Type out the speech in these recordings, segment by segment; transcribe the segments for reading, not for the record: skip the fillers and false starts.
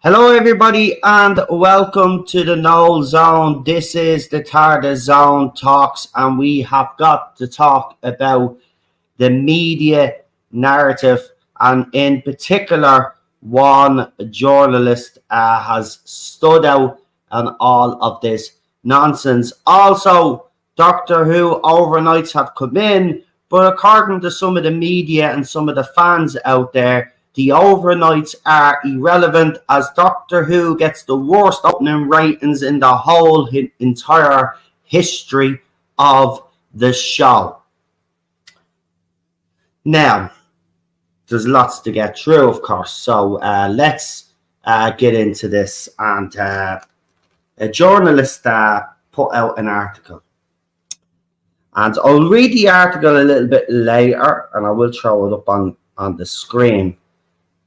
Hello, everybody, and welcome to the Knoll Zone. This is the Tardis Zone Talks, and we have got to talk about the media narrative, and in particular, one journalist has stood out on all of this nonsense. Also, Doctor Who overnights have come in, but according to some of the media and some of the fans out there, the overnights are irrelevant as Doctor Who gets the worst opening ratings in the whole entire history of the show. Now, there's lots to get through, of course, so let's get into this. And a journalist put out an article. And I'll read the article a little bit later, and I will throw it up on the screen.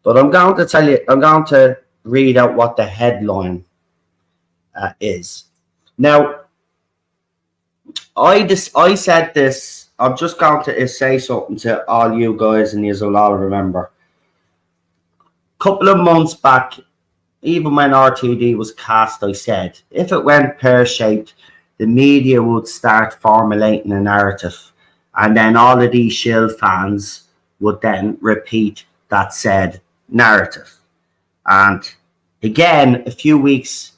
But I'm going to read out what the headline is. Now, I said this. I'm just going to say something to all you guys, and you'll all remember. A couple of months back, even when RTD was cast, I said, if it went pear-shaped, the media would start formulating a narrative. And then all of these shill fans would then repeat that said narrative. And again, a few weeks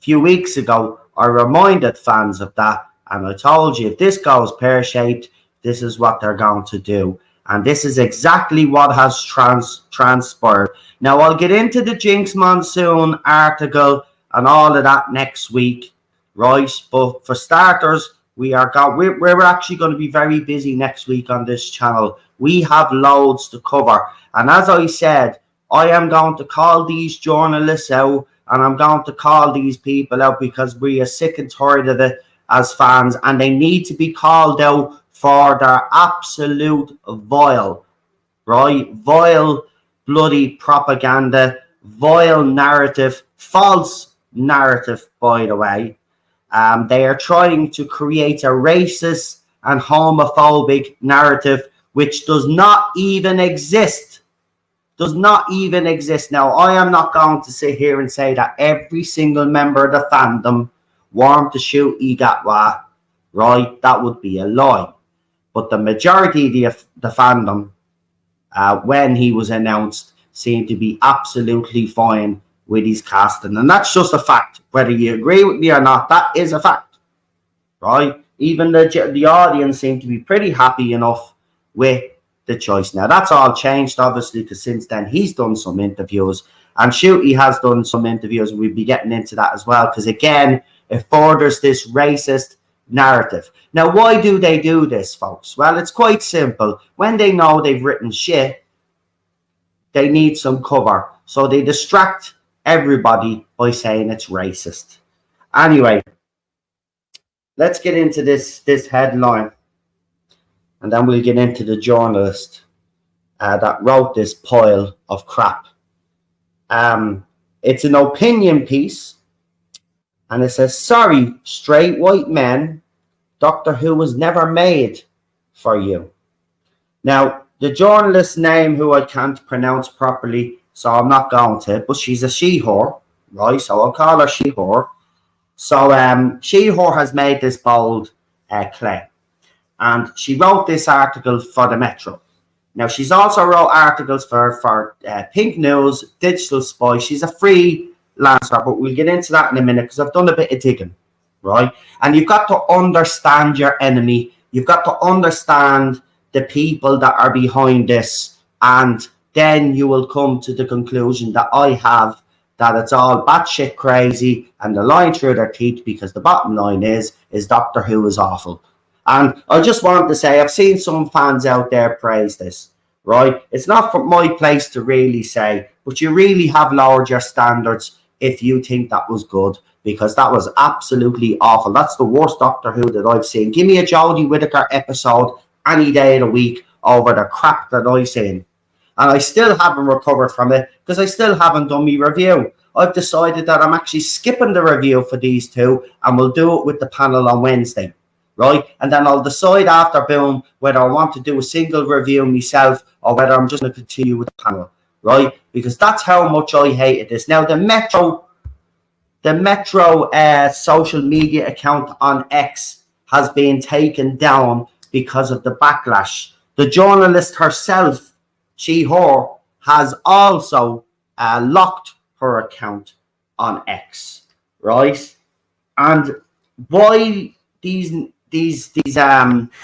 ago, I reminded fans of that, and I told you if this goes pear-shaped, this is what they're going to do. And this is exactly what has transpired. Now, I'll get into the Jinx Monsoon article and all of that next week, right? But for starters, we're actually going to be very busy next week on this channel. We have loads to cover. And as I said, I am going to call these journalists out, and I'm going to call these people out because we are sick and tired of it as fans, and they need to be called out for their absolute vile, right? Vile, bloody propaganda, vile narrative, false narrative, by the way. They are trying to create a racist and homophobic narrative which does not even exist. Does not even exist. Now, I am not going to sit here and say that every single member of the fandom wanted to shoot Igatwa, right? That would be a lie. But the majority of the fandom, when he was announced, seemed to be absolutely fine with his casting. And that's just a fact. Whether you agree with me or not, that is a fact, right? Even the audience seemed to be pretty happy enough with the choice. Now, that's all changed, obviously, because since then he's done some interviews, and Shooty has done some interviews, and we'll be getting into that as well, because again, it furthers this racist narrative. Now, why do they do this, folks? Well, it's quite simple. When they know they've written shit, they need some cover, so they distract everybody by saying it's racist. Anyway, let's get into this headline, and then we'll get into the journalist that wrote this pile of crap. It's an opinion piece, and it says, sorry, straight white men, Doctor Who was never made for you. Now, the journalist's name, who I can't pronounce properly, so I'm not going to, but she's a she-whore, right? So I'll call her she-whore. So she-whore has made this bold claim. And she wrote this article for the Metro. Now, she's also wrote articles for Pink News, Digital Spy. She's a freelancer, but we'll get into that in a minute because I've done a bit of digging, right? And you've got to understand your enemy. You've got to understand the people that are behind this. And then you will come to the conclusion that I have, that it's all batshit crazy and they're lying through their teeth, because the bottom line is Doctor Who is awful. And I just want to say, I've seen some fans out there praise this, right? It's not for my place to really say, but you really have lowered your standards if you think that was good, because that was absolutely awful. That's the worst Doctor Who that I've seen. Give me a Jodie Whittaker episode any day of the week over the crap that I've seen. And I still haven't recovered from it because I still haven't done my review. I've decided that I'm actually skipping the review for these two, and we'll do it with the panel on Wednesday. Right, and then I'll decide after whether I want to do a single review myself or whether I'm just going to continue with the panel, right? because that's how much I hated this. Now, the Metro social media account on X has been taken down because of the backlash. The journalist herself, her, has also locked her account on X, right? And why these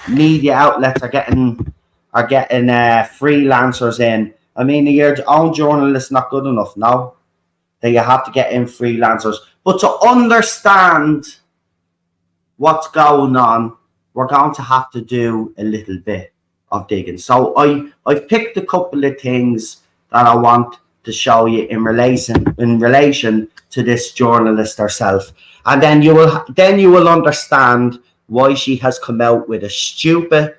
media outlets are getting freelancers in? I mean, your own journalist not good enough, no? That you have to get in freelancers. But to understand what's going on, we're going to have to do a little bit of digging. So I've picked a couple of things that I want to show you in relation to this journalist herself, and then you will understand why she has come out with a stupid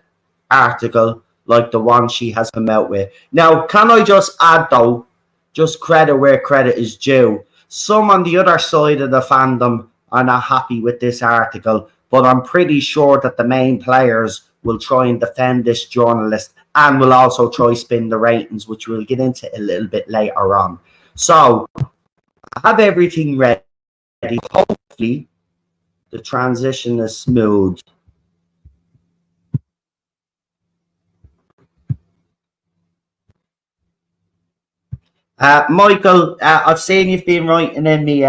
article like the one she has come out with. Now, can I just add though, just credit where credit is due. Some on the other side of the fandom are not happy with this article, but I'm pretty sure that the main players will try and defend this journalist and will also try spin the ratings, which we'll get into a little bit later on. So, I have everything ready. Hopefully, the transition is smooth. Michael, I've seen you've been writing in me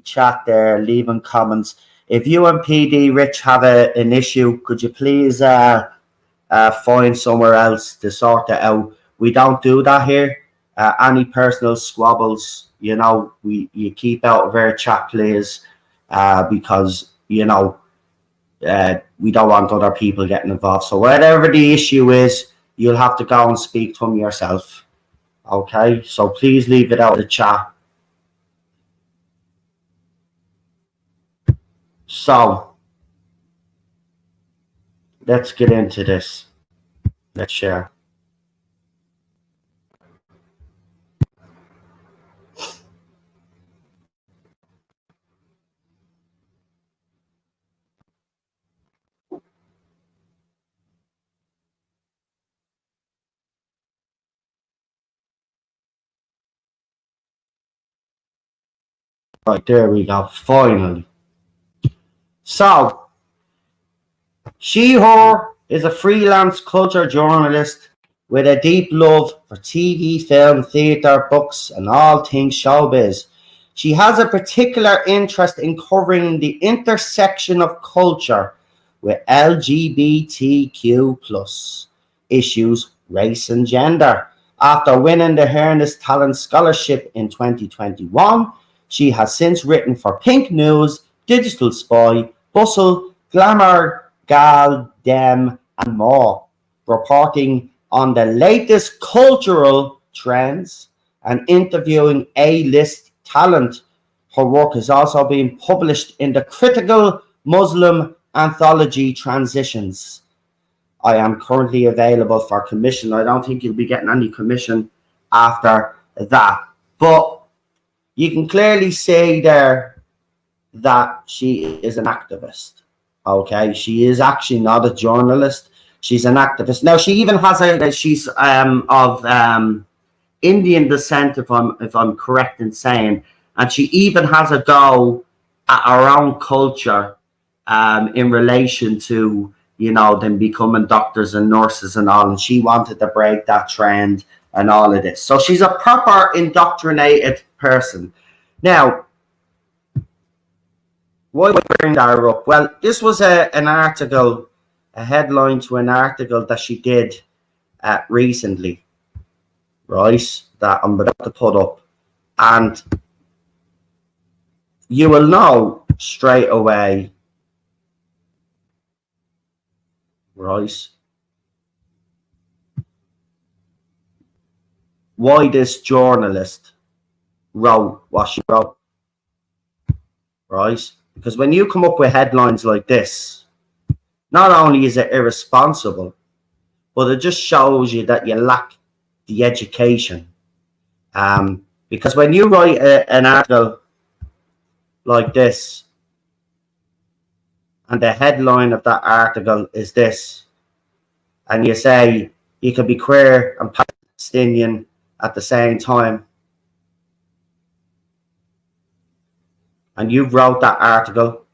chat there, leaving comments. If you and PD Rich have an issue, could you please find somewhere else to sort it out? We don't do that here. Any personal squabbles, you keep out of our chat, please, because we don't want other people getting involved. So whatever the issue is, you'll have to go and speak to them yourself. Okay, so please leave it out of the chat. So let's get into this. Let's share. Right, there we go. Finally. So, her is a freelance culture journalist with a deep love for TV, film, theatre, books, and all things showbiz. She has a particular interest in covering the intersection of culture with LGBTQ plus issues, race, and gender. After winning the Harness Talent Scholarship in 2021, she has since written for Pink News, Digital Spy, Bustle, Glamour, Gal, Dem, and more, reporting on the latest cultural trends and interviewing A-list talent. Her work has also been published in the critical Muslim anthology Transitions. I am currently available for commission. I don't think you'll be getting any commission after that. But you can clearly see there that she is an activist. Okay, she is actually not a journalist. She's an activist. Now she even has she's of Indian descent, if I'm correct in saying, and she even has a go at her own culture in relation to them becoming doctors and nurses and all, and she wanted to break that trend and all of this. So she's a proper indoctrinated person. Now, why bring that up? Well, this was an article, a headline to an article that she did recently, right? That I'm about to put up, and you will know straight away, right, why this journalist wrote what she wrote, right? Because when you come up with headlines like this, not only is it irresponsible, but it just shows you that you lack the education. Because when you write an article like this, and the headline of that article is this, and you say you can be queer and Palestinian at the same time. And you wrote that article.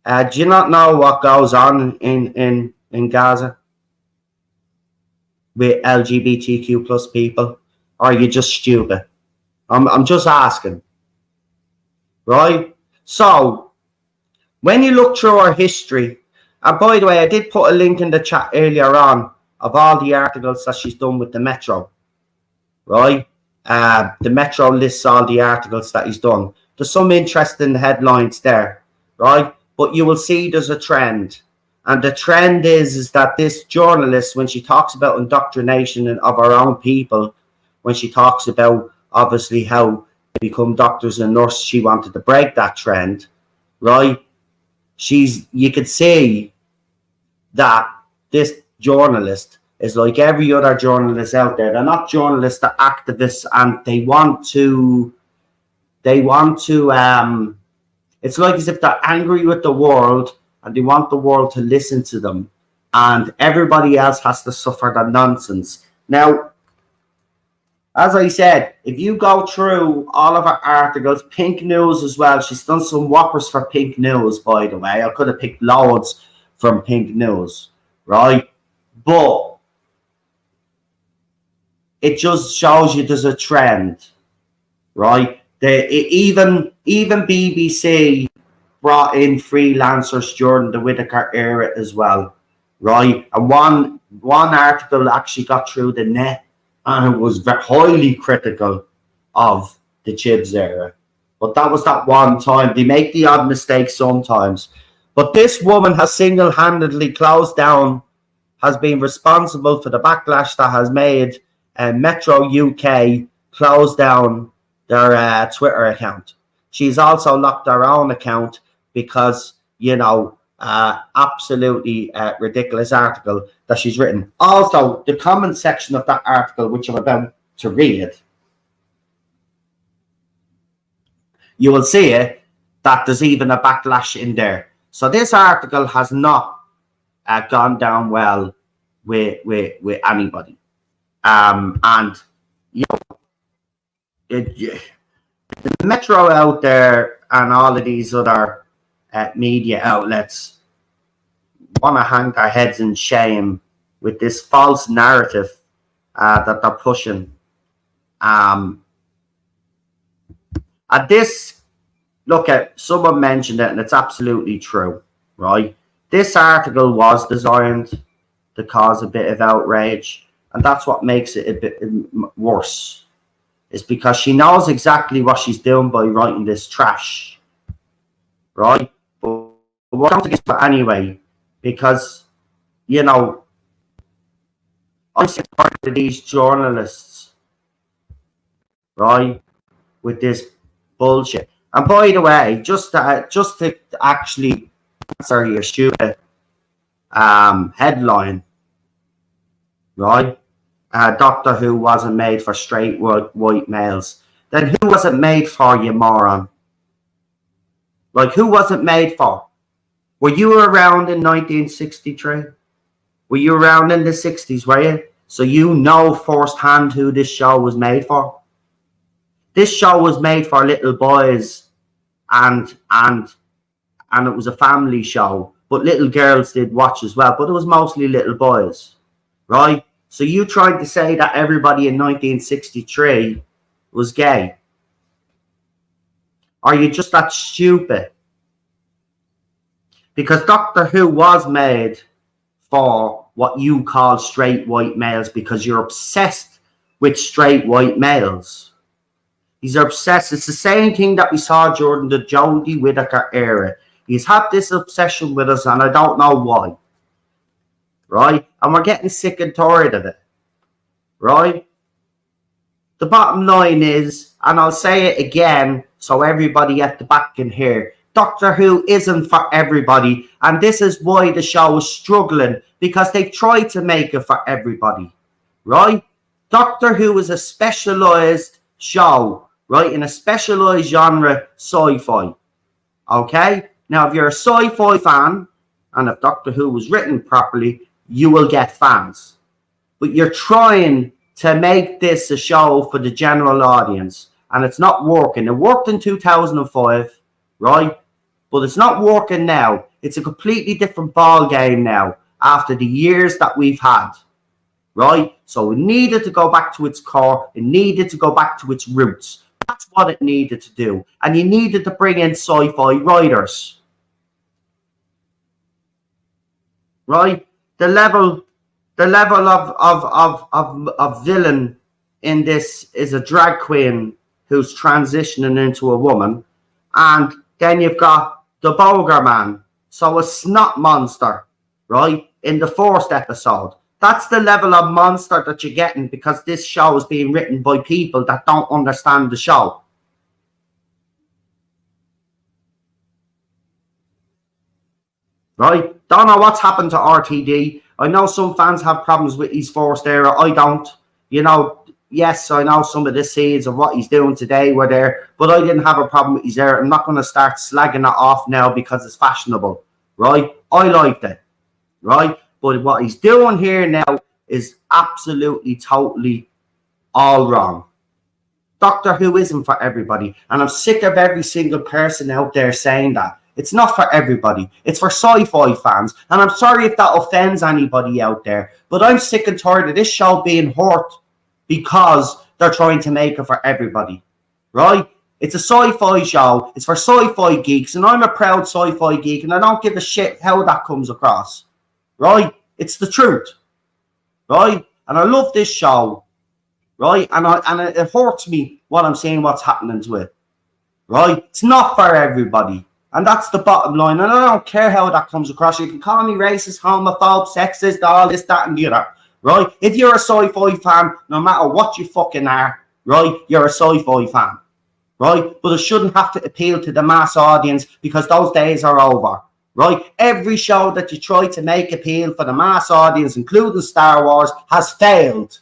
Do you not know what goes on in Gaza with LGBTQ plus people? Or are you just stupid? I'm just asking. Right? So, when you look through our history, and by the way, I did put a link in the chat earlier on of all the articles that she's done with the Metro. Right? The Metro lists all the articles that he's done. There's some interesting headlines there. Right? But you will see there's a trend. And the trend is that this journalist, when she talks about indoctrination of our own people, when she talks about obviously how they become doctors and nurses, she wanted to break that trend, right? You could see that this journalist is like every other journalist out there. They're not journalists, they're activists, and they want to it's like as if they're angry with the world and they want the world to listen to them, and everybody else has to suffer the nonsense. Now, as I said, if you go through all of her articles, Pink News as well, she's done some whoppers for Pink News, by the way. I could have picked loads from Pink News, right? But it just shows you there's a trend, right? Even BBC brought in freelancers during the Whitaker era as well, right? And one article actually got through the net, and it was highly critical of the Chibs era. But that was that one time. They make the odd mistake sometimes. But this woman has single-handedly closed down, has been responsible for the backlash that has made Metro UK close down their Twitter account. She's also locked her own account because, absolutely ridiculous article that she's written. Also, the comment section of that article, which I'm about to read, you will see it, that there's even a backlash in there. So this article has not gone down well with anybody. And, the Metro out there and all of these other media outlets want to hang their heads in shame with this false narrative that they're pushing. And this, someone mentioned it, and it's absolutely true, right? This article was designed to cause a bit of outrage, and that's what makes it a bit worse. Is because she knows exactly what she's doing by writing this trash, right? But we're going to get to it anyway, because, I'm sick of these journalists, right, with this bullshit. And by the way, just to actually answer your stupid headline, right? Doctor Who wasn't made for straight white males. Then who was it made for, you moron? Like, who was it made for? Were you around in 1963? Were you around in the 60s, were you? So you know firsthand who this show was made for. This show was made for little boys, and it was a family show. But little girls did watch as well, but it was mostly little boys, right? So you tried to say that everybody in 1963 was gay. Are you just that stupid? Because Doctor Who was made for what you call straight white males, because you're obsessed with straight white males. He's obsessed. It's the same thing that we saw during the Jodie Whittaker era. He's had this obsession with us, and I don't know why. Right? And we're getting sick and tired of it. Right? The bottom line is, and I'll say it again so everybody at the back can hear, Doctor Who isn't for everybody, and this is why the show is struggling, because they've tried to make it for everybody. Right? Doctor Who is a specialised show, right? In a specialised genre, sci-fi. Okay? Now, if you're a sci-fi fan, and if Doctor Who was written properly, you will get fans. but you're trying to make this a show for the general audience, and it's not working. It worked in 2005, right? But it's not working now. It's a completely different ball game now after the years that we've had, right? So it needed to go back to its core. It needed to go back to its roots. That's what it needed to do. And you needed to bring in sci-fi writers, right? The level of villain in this is a drag queen who's transitioning into a woman. And then you've got the Boger Man. So a snot monster, right? In the first episode. That's the level of monster that you're getting because this show is being written by people that don't understand the show. Right? Don't know what's happened to RTD. I know some fans have problems with his forced era. I don't. You know, yes, I know some of the seeds of what he's doing today were there, but I didn't have a problem with his era. I'm not going to start slagging it off now because it's fashionable. Right? I liked it. Right? But what he's doing here now is absolutely, totally all wrong. Doctor Who isn't for everybody. And I'm sick of every single person out there saying that. It's not for everybody. It's for sci-fi fans. And I'm sorry if that offends anybody out there. But I'm sick and tired of this show being hurt because they're trying to make it for everybody. Right? It's a sci-fi show. It's for sci-fi geeks. And I'm a proud sci-fi geek. And I don't give a shit how that comes across. Right? It's the truth. Right? And I love this show. Right? And it hurts me what I'm seeing what's happening to it. Right? It's not for everybody. And that's the bottom line. And I don't care how that comes across. You can call me racist, homophobe, sexist, all this, that, and the other. Right? If you're a sci-fi fan, no matter what you fucking are, right, you're a sci-fi fan. Right? But it shouldn't have to appeal to the mass audience because those days are over. Right? Every show that you try to make appeal for the mass audience, including Star Wars, has failed.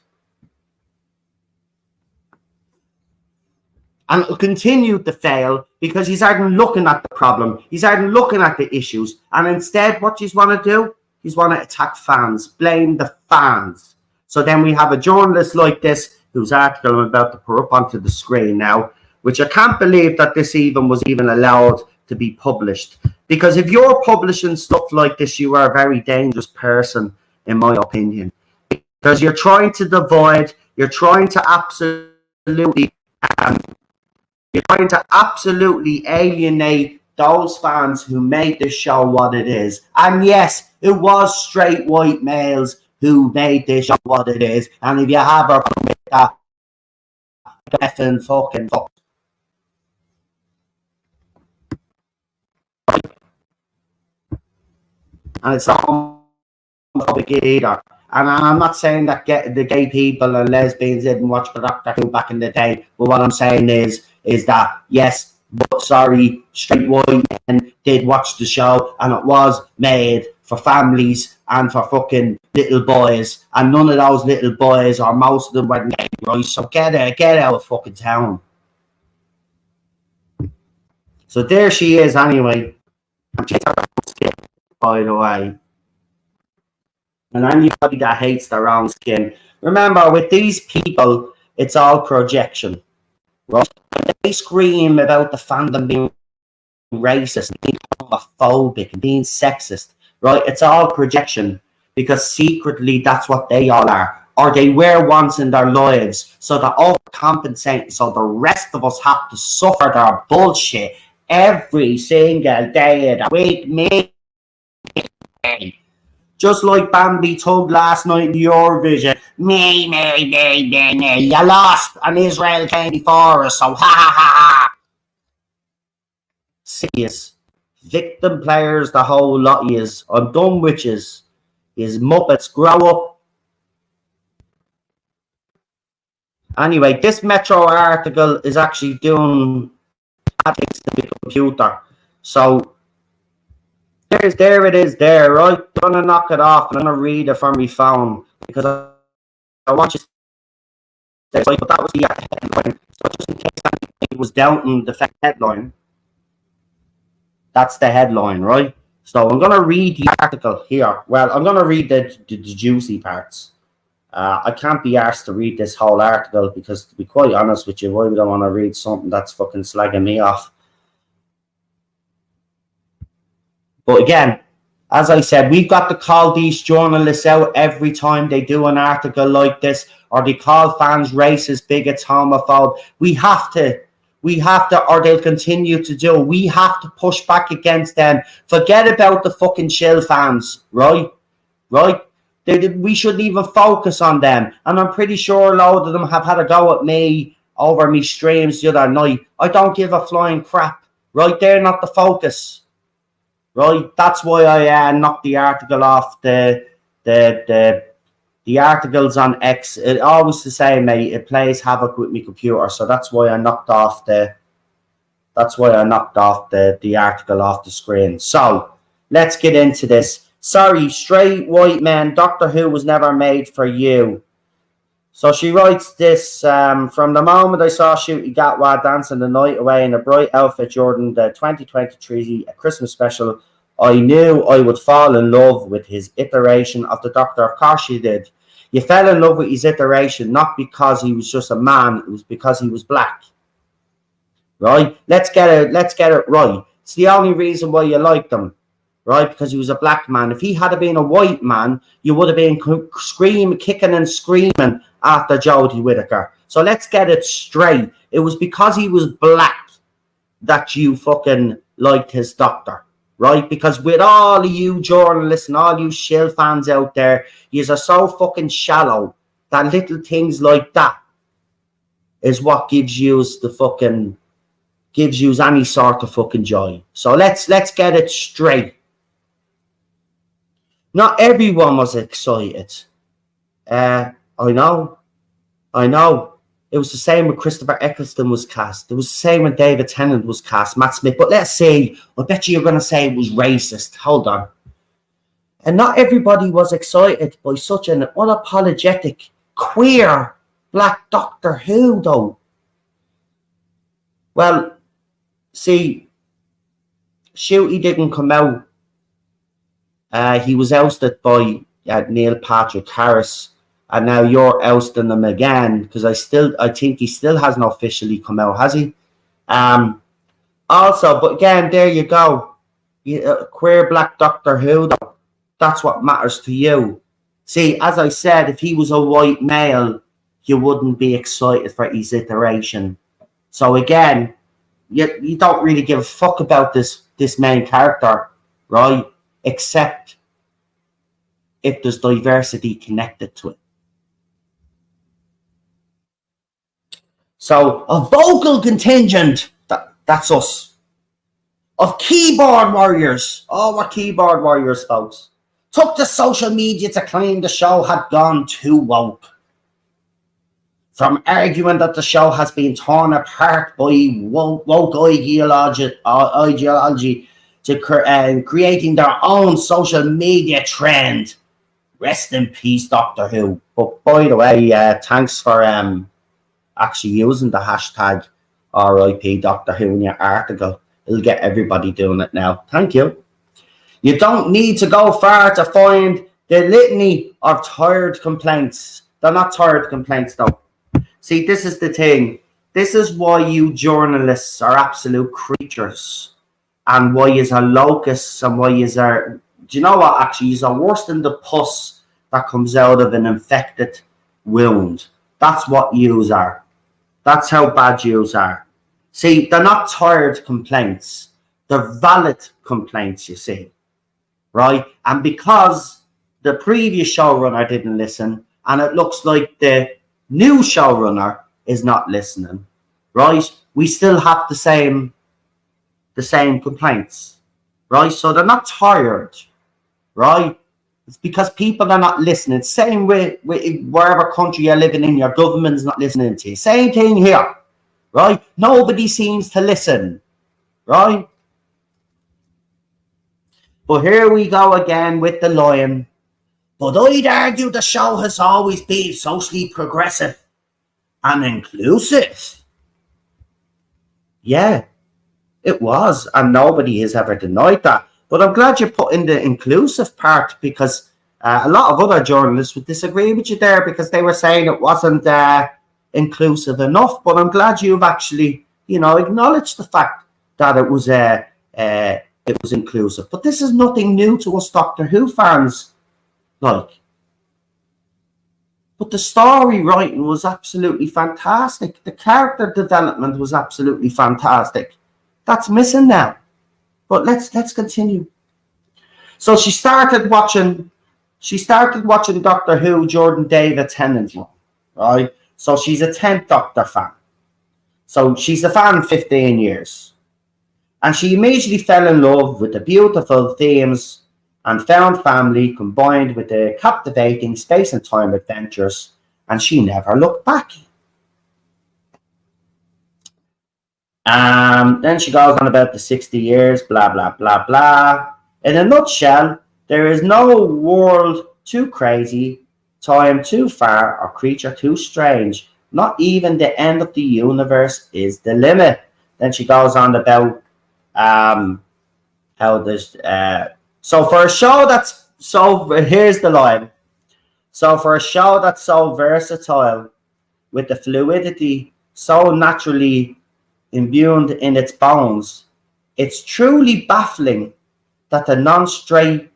And it'll continue to fail because he's aren't looking at the problem. He's aren't looking at the issues. And instead, what he's want to do, he's want to attack fans, blame the fans. So then we have a journalist like this, whose article I'm about to put up onto the screen now, which I can't believe that this even was allowed to be published. Because if you're publishing stuff like this, you are a very dangerous person, in my opinion. Because you're trying to divide, you're trying to absolutely alienate those fans who made this show what it is. And yes, it was straight white males who made this show what it is. And if you have a problem with that, effing fucking fuck. And it's not homophobic either. And I'm not saying that the gay people and lesbians didn't watch Doctor Who back in the day. But what I'm saying is that, yes, but sorry, straight white men did watch the show. And it was made for families and for fucking little boys. And none of those little boys, or most of them, were gay, right? So get out of fucking town. So there she is anyway. By the way. And anybody that hates their own skin, remember, with these people, it's all projection. Right? They scream about the fandom being racist, being homophobic, being sexist. Right? It's all projection because secretly that's what they all are. Or they were once in their lives, so they're overcompensating. So the rest of us have to suffer their bullshit every single day of the week. Me. Just like Bambi Tug last night in the Eurovision. Me. You lost and Israel came before us, so ha ha ha. Serious. Victim players, the whole lot of yous. I'm done with yous. Yous Muppets, grow up. Anyway, this Metro article is actually doing things to the computer. So there it is there, right? I'm gonna knock it off and I'm gonna read it from my phone because I want you to say, but that was the headline. So just in case anybody was doubting the headline, that's the headline, right? So I'm gonna read the article here. Well, I'm gonna read the juicy parts. I can't be asked to read this whole article because, to be quite honest with you, why would I want to read something that's fucking slagging me off? But again, as I said, we've got to call these journalists out every time they do an article like this, or they call fans racist, bigots, homophobe. We have to, or they'll continue to do. We have to push back against them. Forget about the fucking chill fans, right? We shouldn't even focus on them. And I'm pretty sure a load of them have had a go at me over me streams the other night. I don't give a flying crap, right? They're not the focus. Right, that's why I knocked the article off the articles on X. It always the same, mate. It plays havoc with my computer, so that's why I knocked off the article off the screen. So let's get into this. Sorry, straight white men. Doctor Who was never made for you. So she writes this, from the moment I saw Shooty Gatwa dancing the night away in a bright outfit during the 2023 Christmas special, I knew I would fall in love with his iteration of the Doctor. Of course she did. You fell in love with his iteration, not because he was just a man, it was because he was black. Right? Let's get it right. It's the only reason why you liked him. Right, because he was a black man. If he had been a white man, you would have been kicking and screaming after Jodie Whittaker. So let's get it straight. It was because he was black that you fucking liked his Doctor, right? Because with all of you journalists and all you shill fans out there, yous are so fucking shallow that little things like that is what gives you any sort of fucking joy. So let's get it straight. Not everyone was excited. I know. It was the same when Christopher Eccleston was cast. It was the same when David Tennant was cast, Matt Smith. But let's say, I bet you're going to say it was racist. Hold on. And not everybody was excited by such an unapologetic, queer, black Doctor Who, though. Well, see, Shooty didn't come out. He was ousted by Neil Patrick Harris, and now you're ousting him again because I think he still hasn't officially come out, has he? Also, but again, there you go. Queer black Doctor Who, though, that's what matters to you. See, as I said, if he was a white male, you wouldn't be excited for his iteration. So again, you don't really give a fuck about this main character, right? Except if there's diversity connected to it. So a vocal contingent, that's us, of keyboard warriors, we're keyboard warriors, folks, took to social media to claim the show had gone too woke. From arguing that the show has been torn apart by woke ideology to creating their own social media trend. Rest in peace, Doctor Who. But by the way, thanks for actually using the hashtag RIP Doctor Who in your article. It'll get everybody doing it now. Thank you. You don't need to go far to find the litany of tired complaints. They're not tired complaints, though. See, this is the thing. This is why you journalists are absolute creatures. And why is are locusts and why is are, do you know what, actually, is are worse than the pus that comes out of an infected wound. That's what yous are. That's how bad yous are. See, they're not tired complaints. They're valid complaints, you see. Right? And because the previous showrunner didn't listen, and it looks like the new showrunner is not listening, right? We still have the same complaints, right? So they're not tired, right? It's because people are not listening. Same with wherever country you're living in, your government's not listening to you. Same thing here, right? Nobody seems to listen, right? But here we go again with the lion. But I'd argue the show has always been socially progressive and inclusive. Yeah, it was, and nobody has ever denied that. But I'm glad you put in the inclusive part because A lot of other journalists would disagree with you there because they were saying it wasn't inclusive enough. But I'm glad you've actually, acknowledged the fact that it was inclusive. But this is nothing new to us Doctor Who fans, like. But the story writing was absolutely fantastic. The character development was absolutely fantastic. That's missing now. But let's continue. So she started watching Doctor Who, Jordan David Tennant's one, right? So she's a 10th Doctor fan. So she's a fan 15 years. And she immediately fell in love with the beautiful themes and found family combined with the captivating space and time adventures, and she never looked back. Then she goes on about the 60 years, blah, blah, blah, blah. In a nutshell, there is no world too crazy, time too far, or creature too strange. Not even the end of the universe is the limit. Then she goes on about how there's... So for a show that's here's the line. So for a show that's so versatile, with the fluidity so naturally imbued in its bones, it's truly baffling that the non-straight,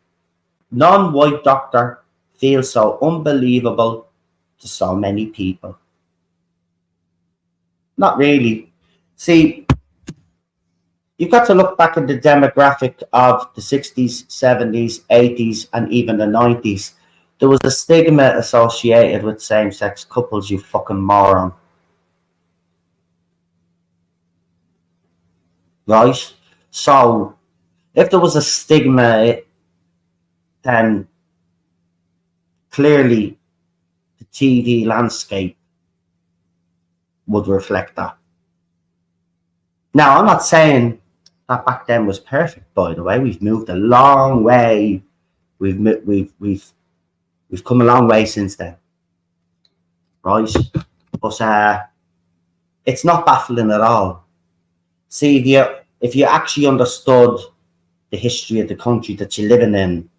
non-white Doctor feels so unbelievable to so many people. Not really. See, you've got to look back at the demographic of the 60s, 70s, 80s, and even the 90s. There was a stigma associated with same-sex couples, you fucking moron. Right? So, if there was a stigma, then clearly the TV landscape would reflect that. Now, I'm not saying that back then was perfect, by the way. We've moved a long way. We've come a long way since then, right? But it's not baffling at all. See, if you actually understood the history of the country that you're living in,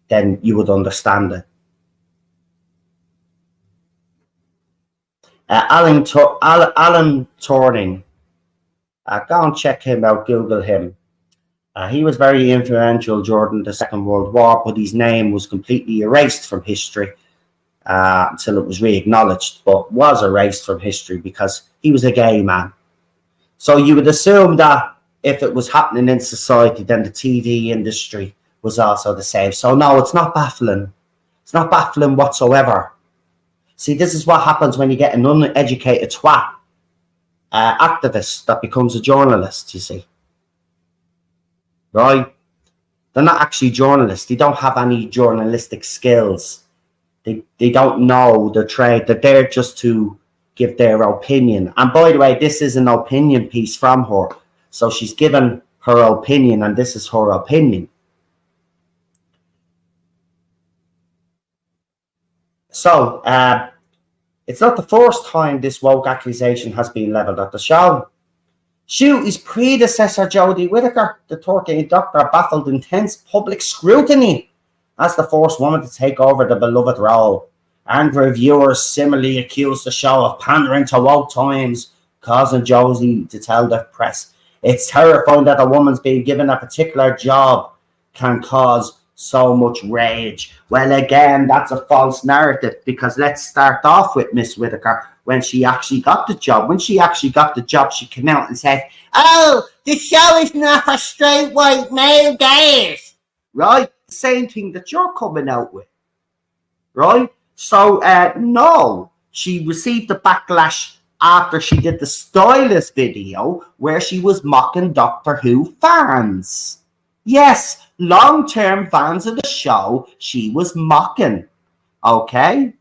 then you would understand it. Alan Turing, go and check him out, Google him. He was very influential during the Second World War, but his name was completely erased from history until it was re-acknowledged, but was erased from history because he was a gay man. So you would assume that if it was happening in society, then the TV industry was also the same. So no, it's not baffling. It's not baffling whatsoever. See, this is what happens when you get an uneducated twat activist that becomes a journalist, you see. Right? They're not actually journalists. They don't have any journalistic skills. They don't know the trade. They're there just to give their opinion. And by the way, this is an opinion piece from her. So she's given her opinion, and this is her opinion. So, it's not the first time this woke accusation has been levelled at the show. Shoot, his predecessor, Jodie Whittaker, the 13th Doctor, baffled intense public scrutiny as the first woman to take over the beloved role. Angry viewers similarly accused the show of pandering to woke times, causing Josie to tell the press, "It's terrifying that a woman's being given a particular job can cause so much rage." Well, again, that's a false narrative, because let's start off with Miss Whittaker. When she actually got the job, she came out and said, "Oh, the show is not for straight white male gays." Right? Same thing that you're coming out with. Right? So, no, she received the backlash after she did the stylist video where she was mocking Doctor Who fans. Yes, long-term fans of the show, she was mocking. Okay?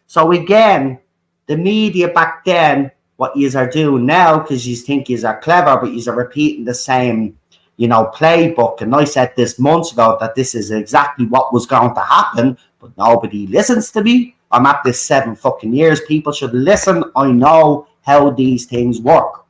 So again, the media back then, what yous are doing now, because yous think yous are clever, but yous are repeating the same, playbook. And I said this months ago that this is exactly what was going to happen, but nobody listens to me. I'm at this 7 fucking years. People should listen. I know how these things work.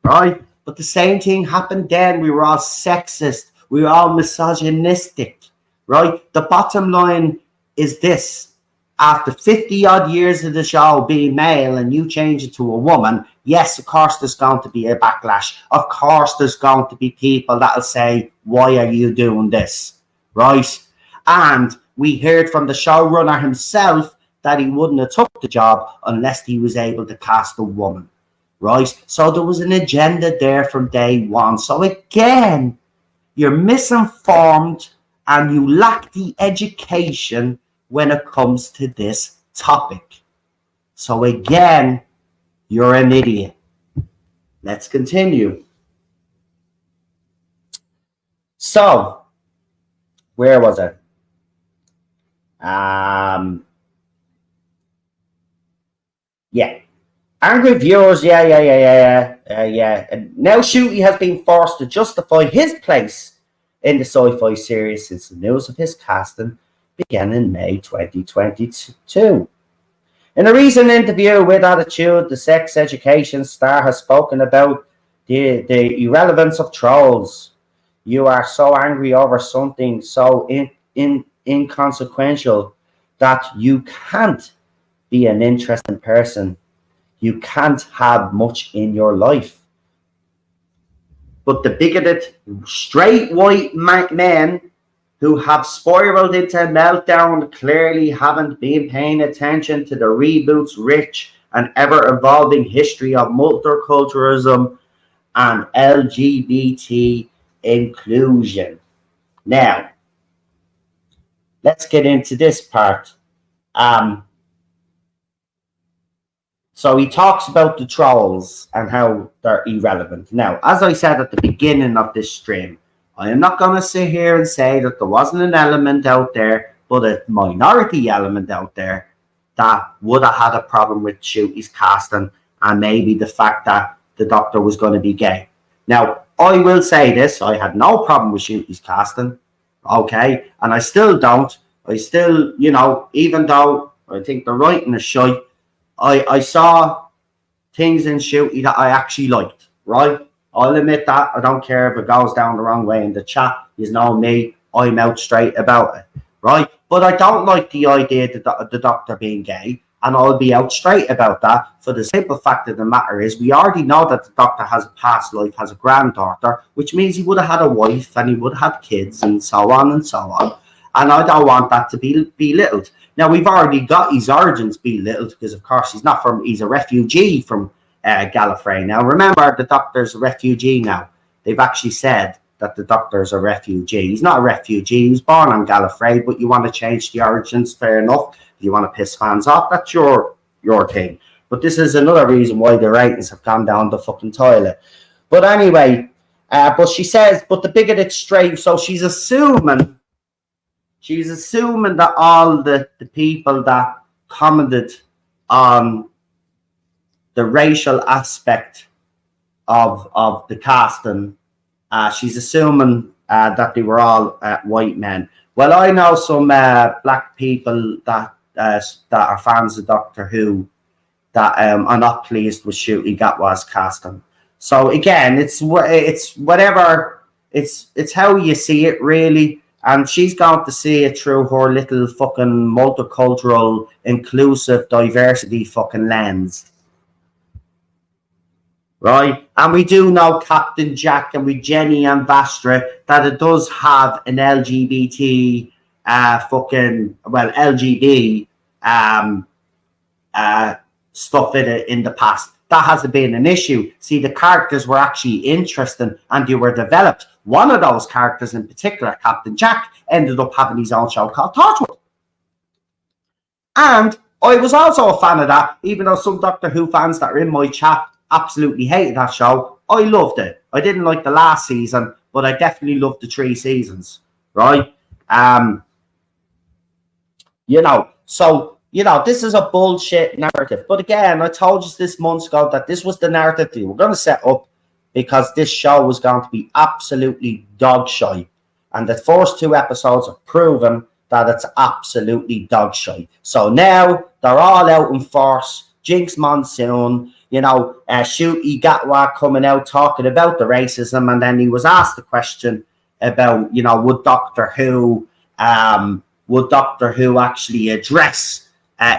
Right? But the same thing happened then. We were all sexist. We were all misogynistic. right? The bottom line is this. After 50 odd years of the show being male and you change it to a woman, yes, of course there's going to be a backlash. Of course there's going to be people that'll say, why are you doing this? Right? And we heard from the showrunner himself that he wouldn't have took the job unless he was able to cast a woman. Right? So there was an agenda there from day one. So again, you're misinformed and you lack the education when it comes to this topic. So again, you're an idiot. Let's continue. So, where was it? Yeah. Angry viewers, yeah. And now Shooty has been forced to justify his place in the sci-fi series since the news of his casting began in May 2022. In a recent interview with Attitude, the sex education star has spoken about the irrelevance of trolls. You are so angry over something so inconsequential that you can't be an interesting person. You can't have much in your life. But the bigoted, straight white men who have spiraled into meltdown clearly haven't been paying attention to the reboot's rich and ever-evolving history of multiculturalism and LGBT inclusion. Now, let's get into this part. So he talks about the trolls and how they're irrelevant. Now, as I said at the beginning of this stream, I am not going to sit here and say that there wasn't an element out there, but a minority element out there that would have had a problem with Shooty's casting and maybe the fact that the Doctor was going to be gay. Now, I will say this, I had no problem with Shooty's casting, okay? And I still don't. I still, even though I think the writing is shite, I saw things in Shooty that I actually liked, right? I'll admit that. I don't care if it goes down the wrong way in the chat. You know me, I'm out straight about it, right? But I don't like the idea that the Doctor being gay, and I'll be out straight about that for the simple fact of the matter is we already know that the Doctor has a past life, has a granddaughter, which means he would have had a wife and he would have had kids and so on and so on. And I don't want that to be belittled. Now, we've already got his origins belittled because, of course, he's a refugee from Gallifrey. Now, remember, the Doctor's a refugee now. They've actually said that the Doctor's a refugee. He's not a refugee. He was born on Gallifrey, but you want to change the origins, fair enough. If you want to piss fans off, that's your thing. But this is another reason why the ratings have gone down the fucking toilet. But anyway, but she says, but the bigoted straight, so she's assuming that all the people that commented on the racial aspect of the casting, she's assuming that they were all white men. Well, I know some black people that are fans of Doctor Who that are not pleased with Shooty Gatwa's casting. So again, it's whatever, it's how you see it really. And she's going to see it through her little fucking multicultural, inclusive, diversity fucking lens. Right? And we do know Captain Jack and with Jenny and Vastra that it does have an LGBT LGB stuff in the past. That hasn't been an issue. See, the characters were actually interesting and they were developed. One of those characters in particular, Captain Jack, ended up having his own show called Torchwood. And I was also a fan of that, even though some Doctor Who fans that are in my chat absolutely hated that show. I loved it. I didn't like the last season, but I definitely loved the 3 seasons, right? So, this is a bullshit narrative. But again, I told you this months ago that this was the narrative we were going to set up because this show was going to be absolutely dog shite. And the first 2 episodes have proven that it's absolutely dog shite. So now they're all out in force. Jinx Monsoon, Shooty Gatwa coming out talking about the racism. And then he was asked the question about, would Doctor Who would Doctor Who actually address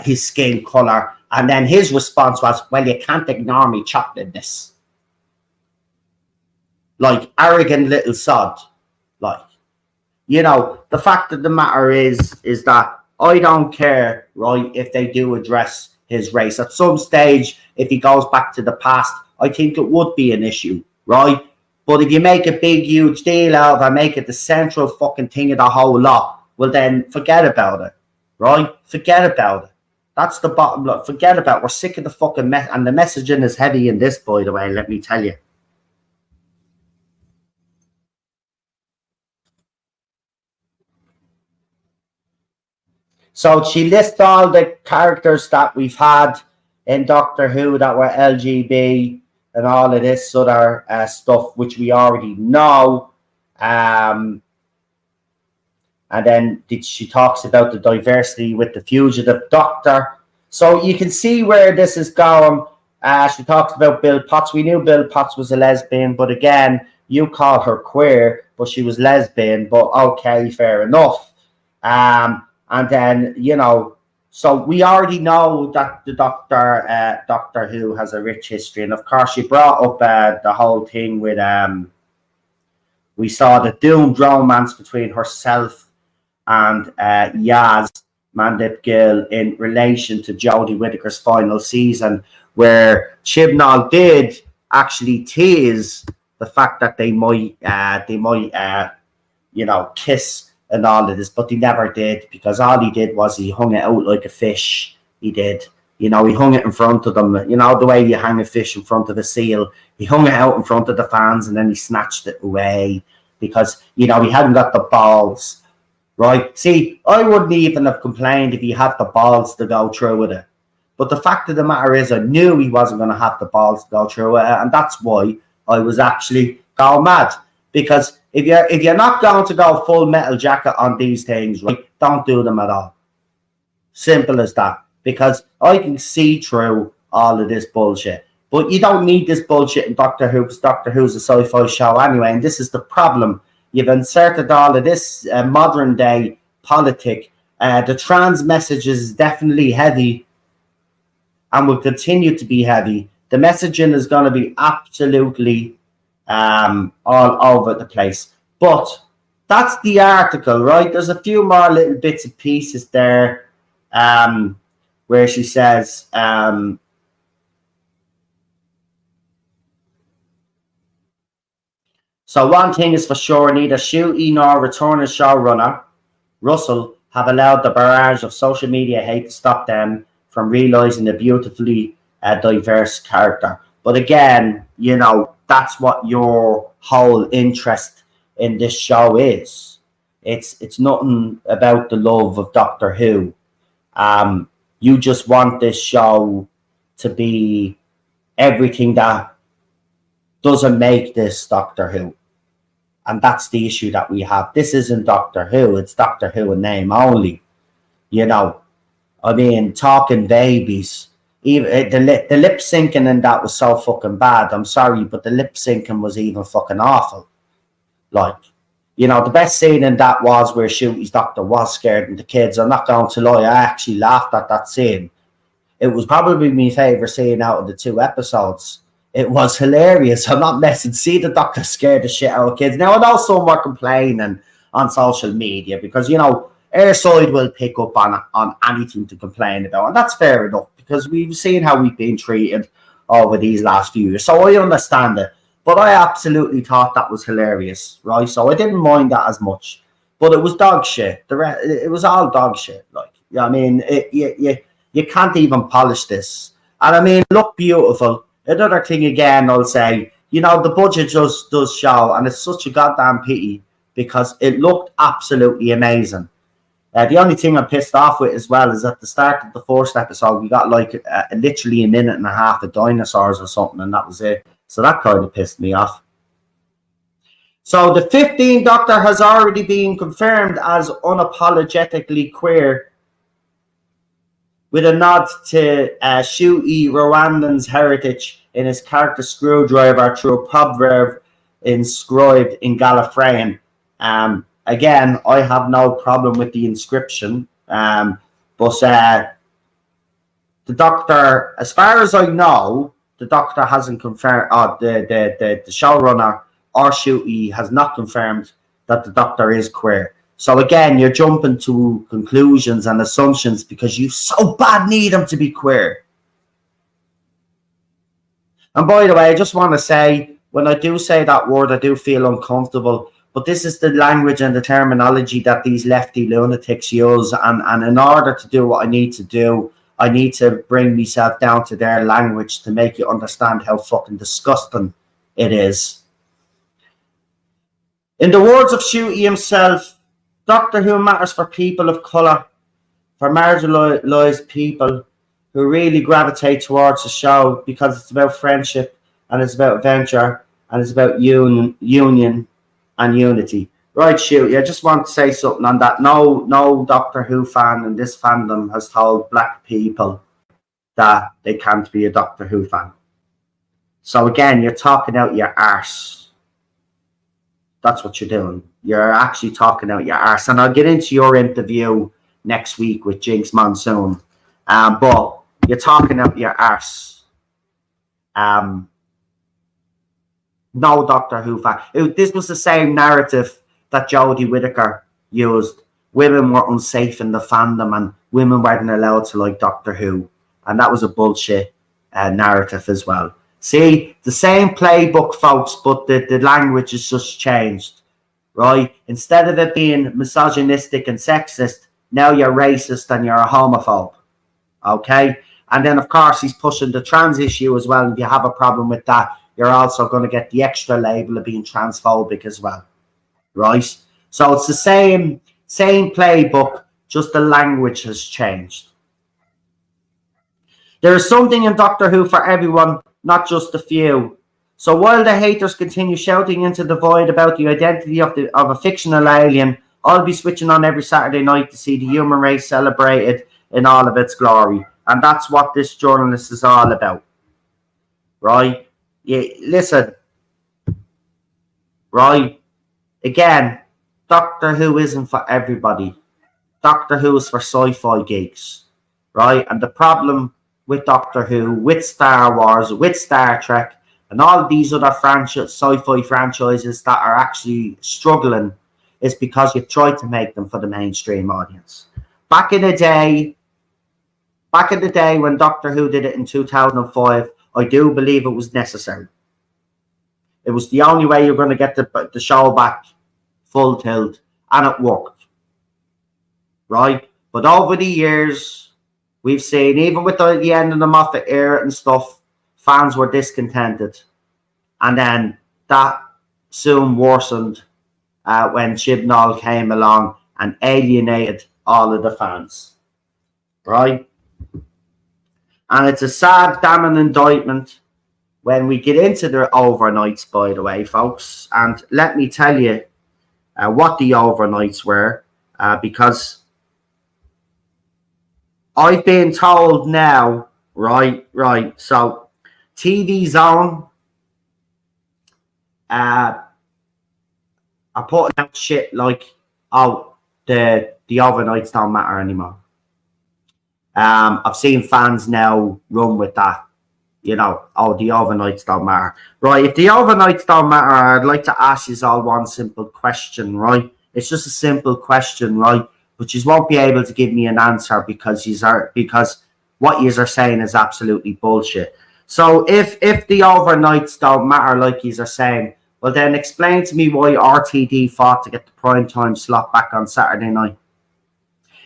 his skin color? And then his response was, well, you can't ignore me chocolateness. Like, arrogant little sod. Like, you know, the fact of the matter is that I don't care, right, if they do address his race. At some stage, if he goes back to the past, I think it would be an issue, right? But if you make a big, huge deal out of it, make it the central fucking thing of the whole lot, well, then forget about it, right? Forget about it. That's the bottom line. Forget about it. We're sick of the fucking mess. And the messaging is heavy in this, by the way, let me tell you. So she lists all the characters that we've had in Doctor Who that were LGB and all of this other stuff, which we already know. And then she talks about the diversity with the fugitive Doctor. So you can see where this is going. She talks about Bill Potts. We knew Bill Potts was a lesbian, but again, you call her queer, but she was lesbian. But okay, fair enough. And then, you know, so we already know that the Doctor Who has a rich history. And of course, she brought up the whole thing with, we saw the doomed romance between herself and Yaz Mandip Gill in relation to Jodie Whittaker's final season, where Chibnall did actually tease the fact that they might, you know, kiss and all of this, but he never did, because all he did was he hung it out like a fish. He did, you know, he hung it in front of them, you know, the way you hang a fish in front of a seal. He hung it out in front of the fans and then he snatched it away because, you know, he hadn't got the balls, right? See, I wouldn't even have complained if he had the balls to go through with it. But the fact of the matter is, I knew he wasn't going to have the balls to go through with it, and that's why I was actually going mad. Because if you're not going to go full metal jacket on these things, right, don't do them at all. Simple as that. Because I can see through all of this bullshit. But you don't need this bullshit in Doctor Who, because Doctor Who's a sci-fi show anyway, and this is the problem. You've inserted all of this modern day politic. The trans message is definitely heavy and will continue to be heavy. The messaging is going to be absolutely all over the place. But that's the article, right? There's a few more little bits and pieces there where she says, so one thing is for sure, neither Shuey nor returning showrunner Russell have allowed the barrage of social media hate to stop them from realising the beautifully diverse character. But again, you know, that's what your whole interest in this show is. It's nothing about the love of Doctor Who. You just want this show to be everything that doesn't make this Doctor Who. And that's the issue that we have. This isn't Doctor Who, it's Doctor Who in name only. You know, I mean, talking babies. Even the lip syncing and that was so fucking bad. I'm sorry, but the lip syncing was even fucking awful. Like, you know, the best scene in that was where Shooty's doctor was scared and the kids. I'm not going to lie, I actually laughed at that scene. It was probably my favourite scene out of the 2 episodes. It was hilarious. I'm not messing. See the doctor scared the shit out of kids. Now, I know some were complaining on social media because, you know, Airside will pick up on anything to complain about. And that's fair enough because we've seen how we've been treated over these last few years. So I understand it. But I absolutely thought that was hilarious, right? So I didn't mind that as much. But it was dog shit. It was all dog shit. Like, I mean, you can't even polish this. And I mean, it looked beautiful. Another thing again, I'll say, you know, the budget just does show, and it's such a goddamn pity because it looked absolutely amazing. The only thing I'm pissed off with as well is at the start of the first episode, we got like literally a minute and a half of dinosaurs or something, and that was it. So that kind of pissed me off. So the 15th Doctor has already been confirmed as unapologetically queer, with a nod to Shuey Rwandan's heritage in his character Screwdriver through a proverb inscribed in Gallifreyan. again, I have no problem with the inscription. But the doctor, as far as I know, the doctor hasn't confirmed, or the showrunner or Shooty has not confirmed that the doctor is queer. So again, you're jumping to conclusions and assumptions because you so bad need him to be queer. And by the way, I just want to say, when I do say that word, I do feel uncomfortable. But this is the language and the terminology that these lefty lunatics use. And in order to do what I need to do, I need to bring myself down to their language to make you understand how fucking disgusting it is. In the words of Shooty himself, Doctor Who matters for people of colour, for marginalised people who really gravitate towards the show because it's about friendship and it's about adventure and it's about union and unity. Right, Shooty, I just want to say something on that. No Doctor Who fan in this fandom has told black people that they can't be a Doctor Who fan. So again, you're talking out your arse. That's what you're doing. You're actually talking out your arse. And I'll get into your interview next week with Jinx Monsoon. But you're talking out your arse. No Doctor Who fan. This was the same narrative that Jodie Whittaker used. Women were unsafe in the fandom and women weren't allowed to like Doctor Who. And that was a bullshit narrative as well. See, the same playbook, folks, but the language has just changed, right? Instead of it being misogynistic and sexist, now you're racist and you're a homophobe, okay? And then, of course, he's pushing the trans issue as well. If you have a problem with that, you're also going to get the extra label of being transphobic as well, right? So it's the same playbook, just the language has changed. There is something in Doctor Who for everyone, not just a few. So while the haters continue shouting into the void about the identity of a fictional alien, I'll be switching on every Saturday night to see the human race celebrated in all of its glory. And that's what this journalist is all about. Right? Yeah, listen. Right? Again, Doctor Who isn't for everybody. Doctor Who is for sci-fi geeks. Right? And the problem with Doctor Who, with Star Wars, with Star Trek, and all these other sci-fi franchises that are actually struggling is because you tried to make them for the mainstream audience. Back in the day when Doctor Who did it in 2005, I do believe it was necessary. It was the only way you're going to get the show back full tilt, and it worked. Right? But over the years, we've seen, even with the end of the Moffat era and stuff, fans were discontented. And then that soon worsened when Chibnall came along and alienated all of the fans. Right? And it's a sad, damning indictment when we get into the overnights, by the way, folks. And let me tell you what the overnights were, because I've been told now, right, so TV Zone are putting out shit like, oh, the overnights don't matter anymore. I've seen fans now run with that, you know, oh, the overnights don't matter. Right, if the overnights don't matter, I'd like to ask you all one simple question, right? It's just a simple question, right? But you won't be able to give me an answer because what you are saying is absolutely bullshit. So if the overnights don't matter, like you are saying, well then explain to me why RTD fought to get the prime time slot back on Saturday night.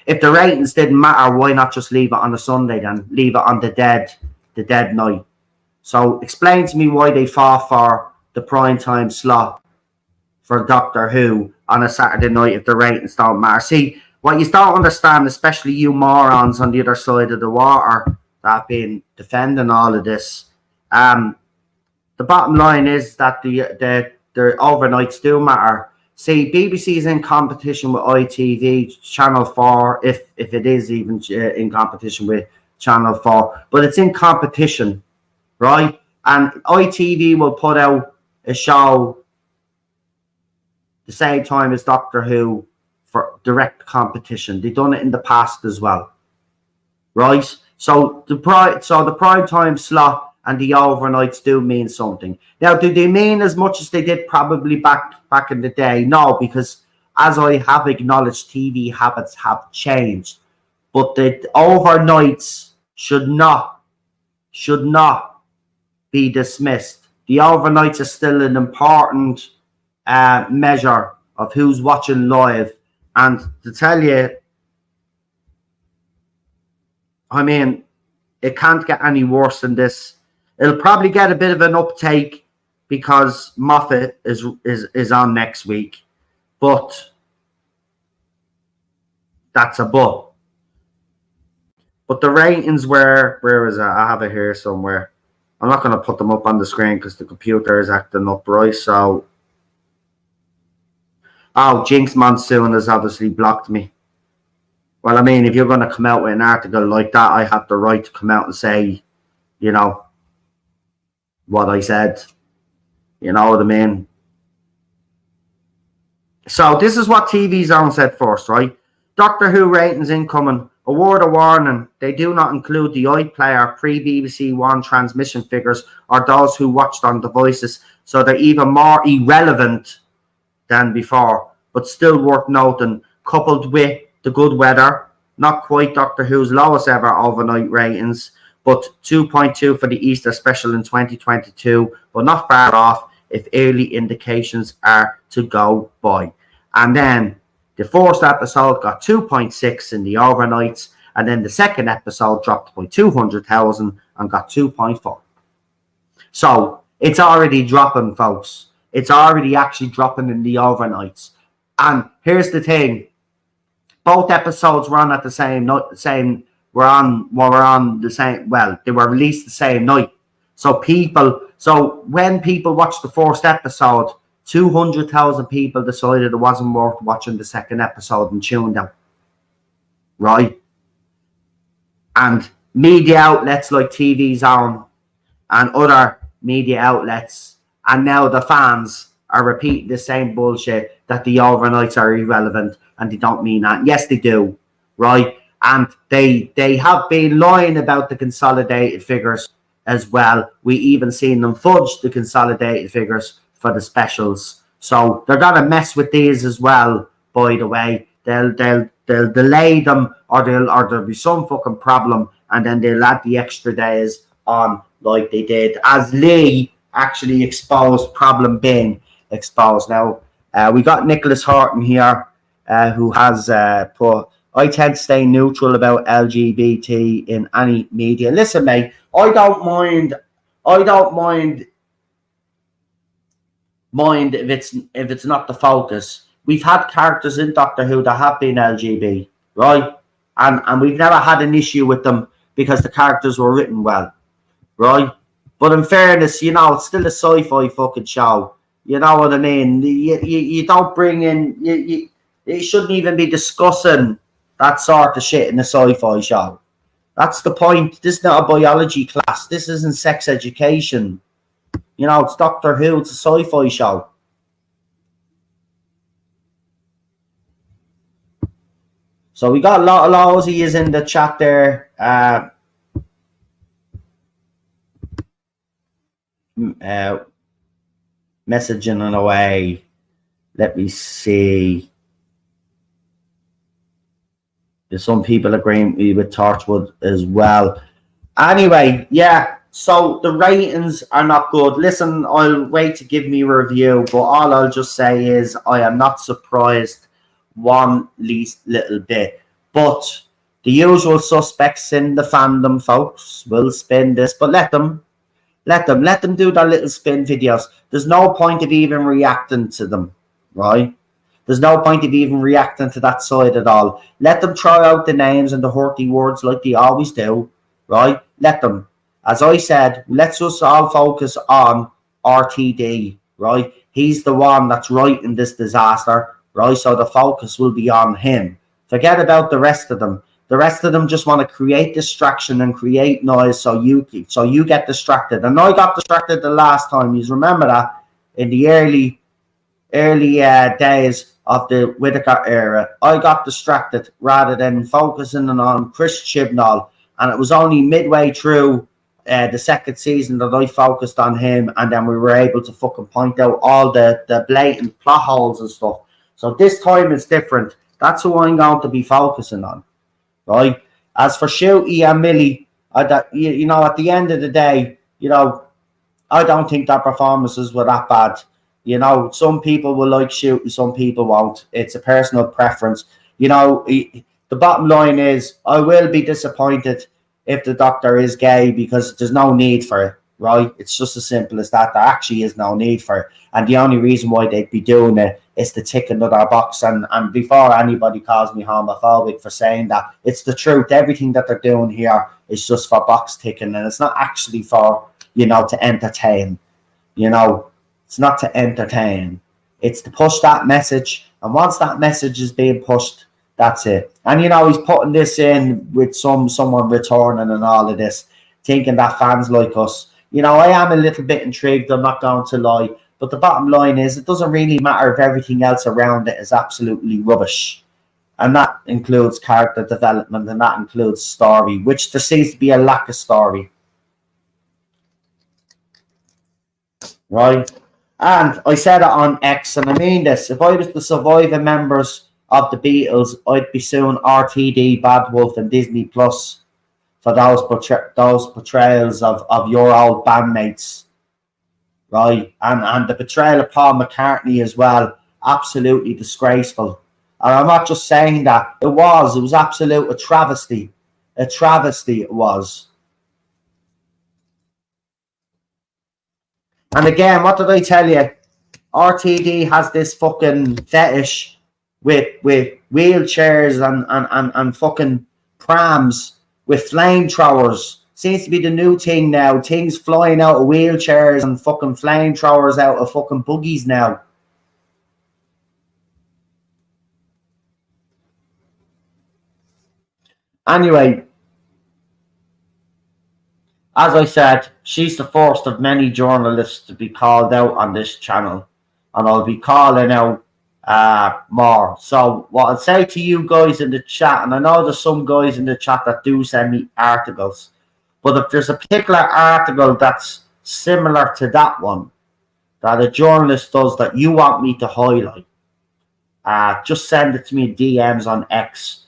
If the ratings didn't matter, why not just leave it on a Sunday then? Leave it on the dead night. So explain to me why they fought for the prime time slot for Doctor Who on a Saturday night if the ratings don't matter. See, what you don't understand, especially you morons on the other side of the water that have been defending all of this, the bottom line is that the overnights do matter. See, BBC is in competition with ITV, Channel 4, if it is even in competition with Channel 4, but it's in competition, right? And ITV will put out a show the same time as Doctor Who for direct competition. They've done it in the past as well, right? So the prime time slot and the overnights do mean something. Now, do they mean as much as they did probably back in the day? No, because as I have acknowledged, TV habits have changed. But the overnights should not be dismissed. The overnights are still an important measure of who's watching live. And to tell you, I mean, it can't get any worse than this. It'll probably get a bit of an uptake because Moffat is on next week. But that's a but. But the ratings where is it? I have it here somewhere. I'm not going to put them up on the screen because the computer is acting up, right? So, Jinx Monsoon has obviously blocked me. Well, I mean, if you're going to come out with an article like that, I have the right to come out and say, you know, what I said. You know what I mean? So this is what TV Zone said first, right? Doctor Who ratings incoming. A word of warning, they do not include the iPlayer pre-BBC One transmission figures or those who watched on devices, so they're even more irrelevant than before, but still worth noting, coupled with the good weather, not quite Doctor Who's lowest ever overnight ratings, but 2.2 for the Easter special in 2022, but not far off if early indications are to go by. And then the first episode got 2.6 in the overnights, and then the second episode dropped by 200,000 and got 2.4. So it's already dropping, folks. It's already actually dropping in the overnights. And here's the thing: both episodes were on at the same night. They were released the same night. So when people watched the first episode, 200,000 people decided it wasn't worth watching the second episode and tuned out. Right? And media outlets like TV Zone and other media outlets, and now the fans are repeating the same bullshit that the overnights are irrelevant and they don't mean that. Yes, they do. Right? And they have been lying about the consolidated figures as well. We even seen them fudge the consolidated figures for the specials. So they're gonna mess with these as well, by the way. They'll delay them, or there'll be some fucking problem, and then they'll add the extra days on like they did, as Lee actually exposed problem being exposed. Now we got Nicholas Horton here, who has put, I tend to stay neutral about LGBT in any media. Listen, mate, I don't mind if it's not the focus. We've had characters in Doctor Who that have been LGBT, right? And we've never had an issue with them because the characters were written well, right? But in fairness, you know, it's still a sci-fi fucking show. You know what I mean? You don't bring in... You shouldn't even be discussing that sort of shit in a sci-fi show. That's the point. This is not a biology class. This isn't sex education. You know, it's Doctor Who. It's a sci-fi show. So we got a lot of Losies in the chat there. Messaging in a way. Let me see. There's some people agreeing with Torchwood as well. Anyway, yeah. So the ratings are not good. Listen, I'll wait to give me a review, but all I'll just say is I am not surprised one least little bit. But the usual suspects in the fandom, folks, will spin this, but let them do their little spin videos. There's no point of even reacting to them, right? There's no point of even reacting to that side at all. Let them try out the names and the hurty words like they always do, right? Let them. As I said, let's just all focus on RTD, right? He's the one that's writing this disaster, right? So the focus will be on him. Forget about the rest of them. The rest of them just want to create distraction and create noise so you get distracted. And I got distracted the last time. You remember that in the early early days of the Whittaker era, I got distracted rather than focusing on Chris Chibnall, and it was only midway through the second season that I focused on him, and then we were able to fucking point out all the blatant plot holes and stuff. So this time it's different. That's who I'm going to be focusing on, right? As for Shooty and Millie, you know, at the end of the day, you know, I don't think their performances were that bad. You know, some people will like Shooty, some people won't. It's a personal preference. You know, the bottom line is I will be disappointed if the Doctor is gay because there's no need for it, right? It's just as simple as that. There actually is no need for it. And the only reason why they'd be doing it is to tick another box. And before anybody calls me homophobic for saying that, it's the truth. Everything that they're doing here is just for box ticking, and it's not actually for, you know, to entertain. You know, it's not to entertain. It's to push that message. And once that message is being pushed, that's it. And, you know, he's putting this in with someone returning and all of this, thinking that fans like us. You know, I am a little bit intrigued, I'm not going to lie. But the bottom line is it doesn't really matter if everything else around it is absolutely rubbish. And that includes character development, and that includes story, which there seems to be a lack of story. Right? And I said it on X, and I mean this, if I was the surviving members of the Beatles, I'd be suing RTD, Bad Wolf, and Disney Plus for those portrayals of your old bandmates. Right? And the betrayal of Paul McCartney as well. Absolutely disgraceful. And I'm not just saying that. It was absolute a travesty. A travesty it was. And again, what did I tell you? RTD has this fucking fetish with wheelchairs and fucking prams with flamethrowers. Seems to be the new thing now. Things flying out of wheelchairs and fucking flamethrowers out of fucking buggies now. Anyway, as I said, she's the first of many journalists to be called out on this channel, and I'll be calling out more. So what I'll say to you guys in the chat, and I know there's some guys in the chat that do send me articles, but if there's a particular article that's similar to that one, that a journalist does that you want me to highlight, just send it to me in DMs on X.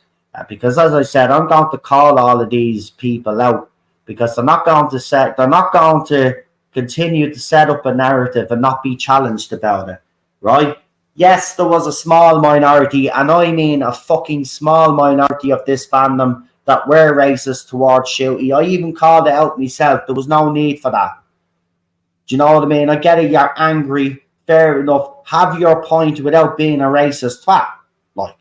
Because as I said, I'm going to call all of these people out, because they're not going to continue to set up a narrative and not be challenged about it, right? Yes, there was a small minority, and I mean a fucking small minority of this fandom that were racist towards Shooty. I even called it out myself. There was no need for that. Do you know what I mean? I get it, you're angry, fair enough. Have your point without being a racist twat. Like,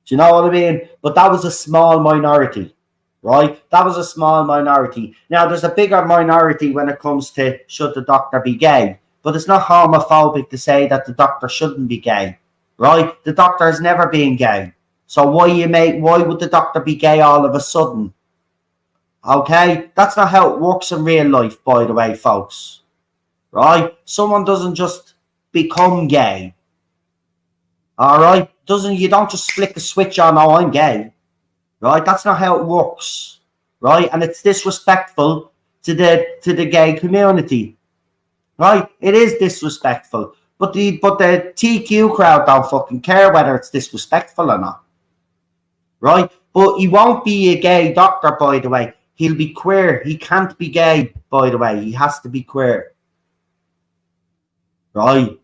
do you know what I mean? But that was a small minority. Right? That was a small minority. Now, there's a bigger minority when it comes to should the Doctor be gay. But it's not homophobic to say that the Doctor shouldn't be gay. Right? The Doctor has never been gay. So why would the Doctor be gay all of a sudden? Okay? That's not how it works in real life, by the way, folks. Right? Someone doesn't just become gay. Alright? You don't just flick a switch on, oh, I'm gay. Right, that's not how it works, right? And it's disrespectful to the gay community, right? It is disrespectful, but the TQ crowd don't fucking care whether it's disrespectful or not, right? But he won't be a gay Doctor, by the way. He'll be queer. He can't be gay, by the way. He has to be queer, right?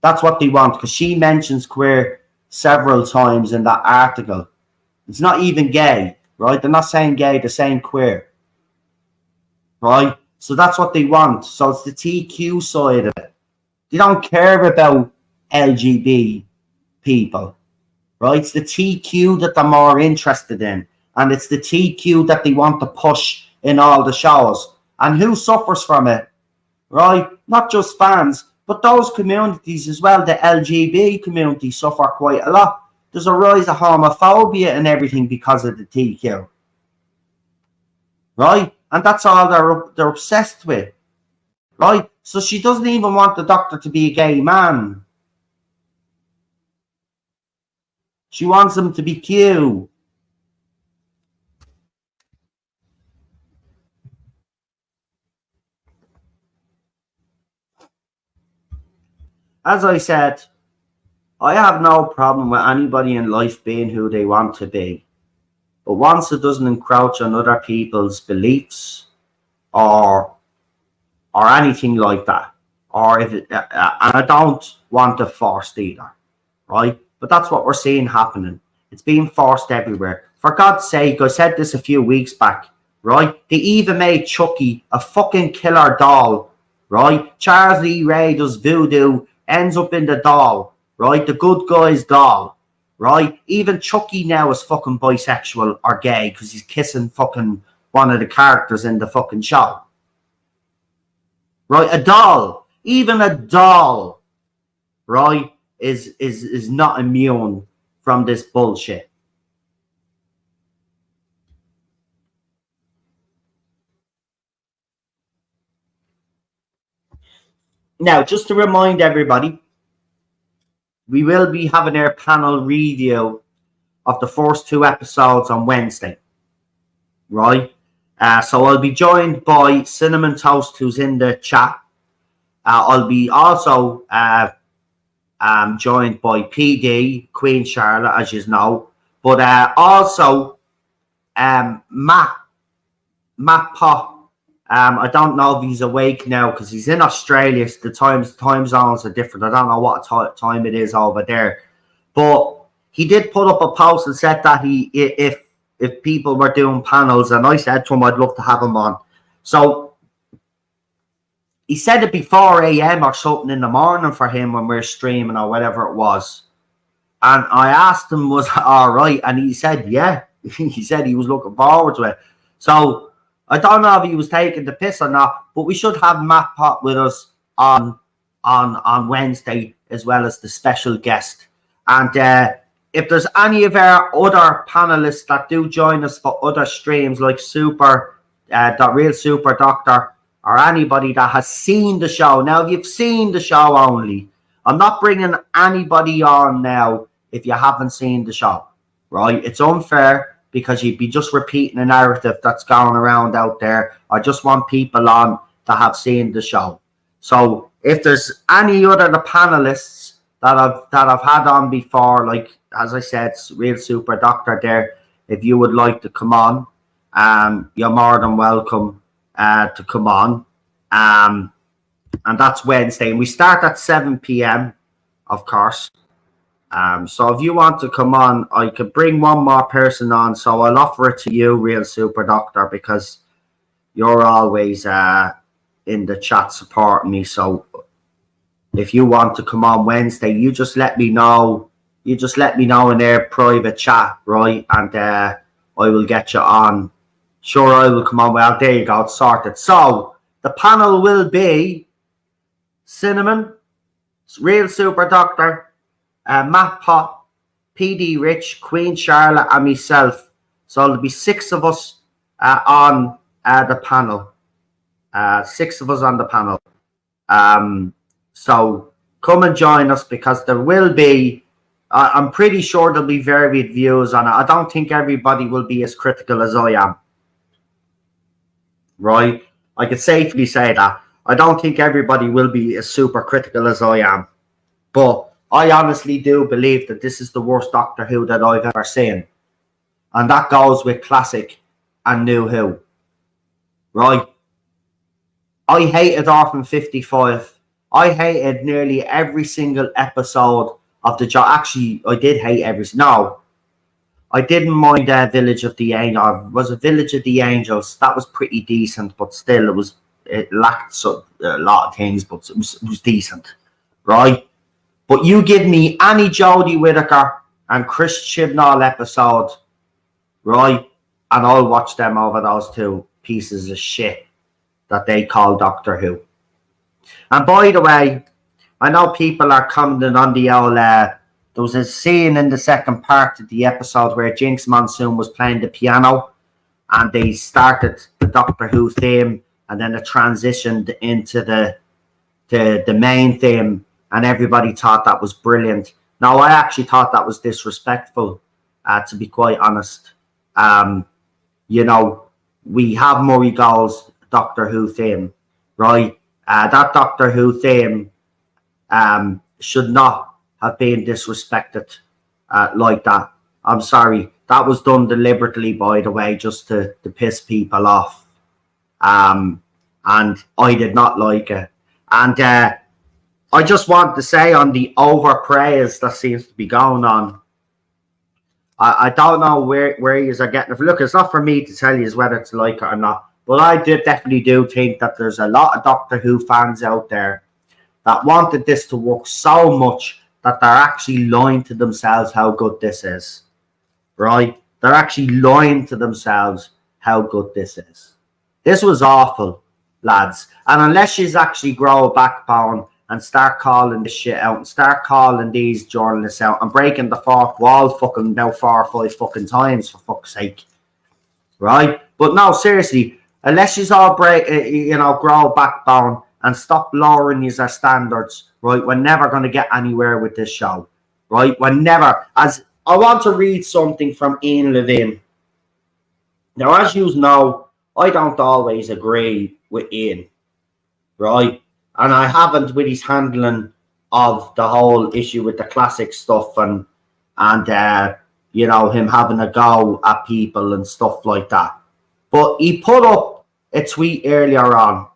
That's what they want, because she mentions queer several times in that article. It's not even gay, right? They're not saying gay, they're saying queer, right? So that's what they want. So it's the TQ side of it. They don't care about LGB people, right? It's the TQ that they're more interested in. And it's the TQ that they want to push in all the shows. And who suffers from it, right? Not just fans, but those communities as well. The LGBT community suffer quite a lot. There's a rise of homophobia and everything because of the TQ. Right? And that's all they're obsessed with. Right? So she doesn't even want the Doctor to be a gay man. She wants him to be cute. As I said, I have no problem with anybody in life being who they want to be. But once it doesn't encroach on other people's beliefs or anything like that, or if it, and I don't want it forced either, right? But that's what we're seeing happening. It's being forced everywhere. For God's sake, I said this a few weeks back, right? They even made Chucky a fucking killer doll, right? Charles Lee Ray does voodoo, ends up in the doll, right? The good guy's doll, right? Even Chucky now is fucking bisexual or gay because he's kissing fucking one of the characters in the fucking show. Right? A doll, even a doll, right, is not immune from this bullshit. Now, just to remind everybody, we will be having our panel review of the first 2 episodes on Wednesday, right? So I'll be joined by Cinnamon Toast, who's in the chat. I'll be also joined by PD, Queen Charlotte, as you know, but also Matt Pop. I don't know if he's awake now because he's in Australia. The time zones are different. I don't know what time it is over there, but he did put up a post and said that if people were doing panels, and I said to him I'd love to have him on. So he said it before AM or something in the morning for him when we're streaming or whatever it was. And I asked him, was it all right? And he said, yeah. He said he was looking forward to it. So I don't know if he was taking the piss or not, but we should have Matt Pot with us on Wednesday as well as the special guest. And if there's any of our other panelists that do join us for other streams like the Real Super Doctor, or anybody that has seen the show. Now, if you've seen the show only, I'm not bringing anybody on now if you haven't seen the show, right? It's unfair because you'd be just repeating a narrative that's going around out there. I just want people on that have seen the show. So if there's any other the panelists that I've had on before, like, as I said, Real Super Doctor there, if you would like to come on, you're more than welcome to come on, and that's Wednesday, and we start at 7 p.m. of course. So if you want to come on, I could bring one more person on, so I'll offer it to you, Real Super Doctor, because you're always in the chat supporting me. So if you want to come on Wednesday, you just let me know. You just let me know in their private chat, right? And I will get you on. Sure, I will come on. Well, there you go. It's sorted. So the panel will be Cinnamon, Real Super Doctor, Matt Pot, PD Rich, Queen Charlotte, and myself. So there'll be 6 of us on the panel. 6 of us on the panel. So come and join us, because there will be, I'm pretty sure there'll be varied views on it. I don't think everybody will be as critical as I am. Right? I could safely say that. I don't think everybody will be as super critical as I am. But I honestly do believe that this is the worst Doctor Who that I've ever seen. And that goes with classic and new Who. Right? I hated Orphan 55. I hated nearly every single episode of the job. Actually, I did hate every... No. I didn't mind Village of the Angels. Was it Village of the Angels? That was pretty decent, but still it lacked a lot of things, but it was decent, right? But you give me any Jodie Whittaker and Chris Chibnall episode, right? And I'll watch them over those 2 pieces of shit that they call Doctor Who. And by the way, I know people are commenting on the old... there was a scene in the second part of the episode where Jinx Monsoon was playing the piano, and they started the Doctor Who theme, and then it transitioned into the main theme, and everybody thought that was brilliant. Now, I actually thought that was disrespectful, to be quite honest. You know, we have Murray Gold's Doctor Who theme, right? That Doctor Who theme should not have been disrespected like that. I'm sorry. That was done deliberately, by the way, just to piss people off. And I did not like it. And I just want to say, on the overpraise that seems to be going on, I don't know where you are getting it. Look, it's not for me to tell you whether to like it or not. But I definitely do think that there's a lot of Doctor Who fans out there that wanted this to work so much that they're actually lying to themselves how good this is. Right? They're actually lying to themselves how good this is. This was awful, lads. And unless you actually grow a backbone and start calling this shit out and start calling these journalists out and breaking the fourth wall fucking now 4 or 5 fucking times, for fuck's sake. Right? But no, seriously, unless you all grow a backbone and stop lowering your standards, right, we're never going to get anywhere with this show. Right? We're never. As I want to read something from Ian Levine. Now, as you know, I don't always agree with Ian, right? And I haven't with his handling of the whole issue with the classic stuff and you know, him having a go at people and stuff like that. But he put up a tweet earlier on,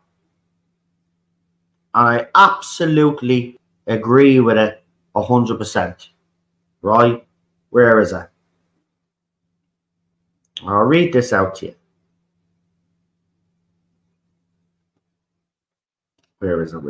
and I absolutely agree with it 100%, right? Where is it? I'll read this out to you. Where is it?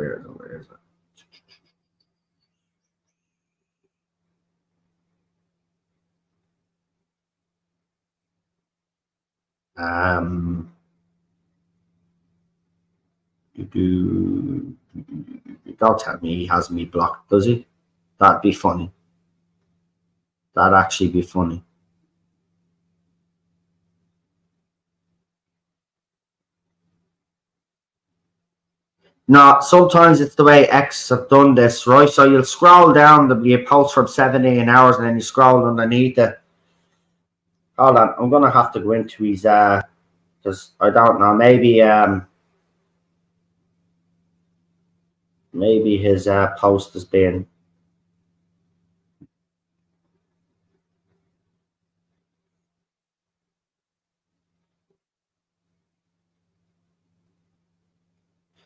Don't tell me he has me blocked, does he? That'd be funny. That'd actually be funny. No, sometimes it's the way X have done this, right? So you'll scroll down, there'll be a post from 17 hours, and then you scroll underneath it. Hold on, I'm gonna have to go into his because I don't know, maybe his post has been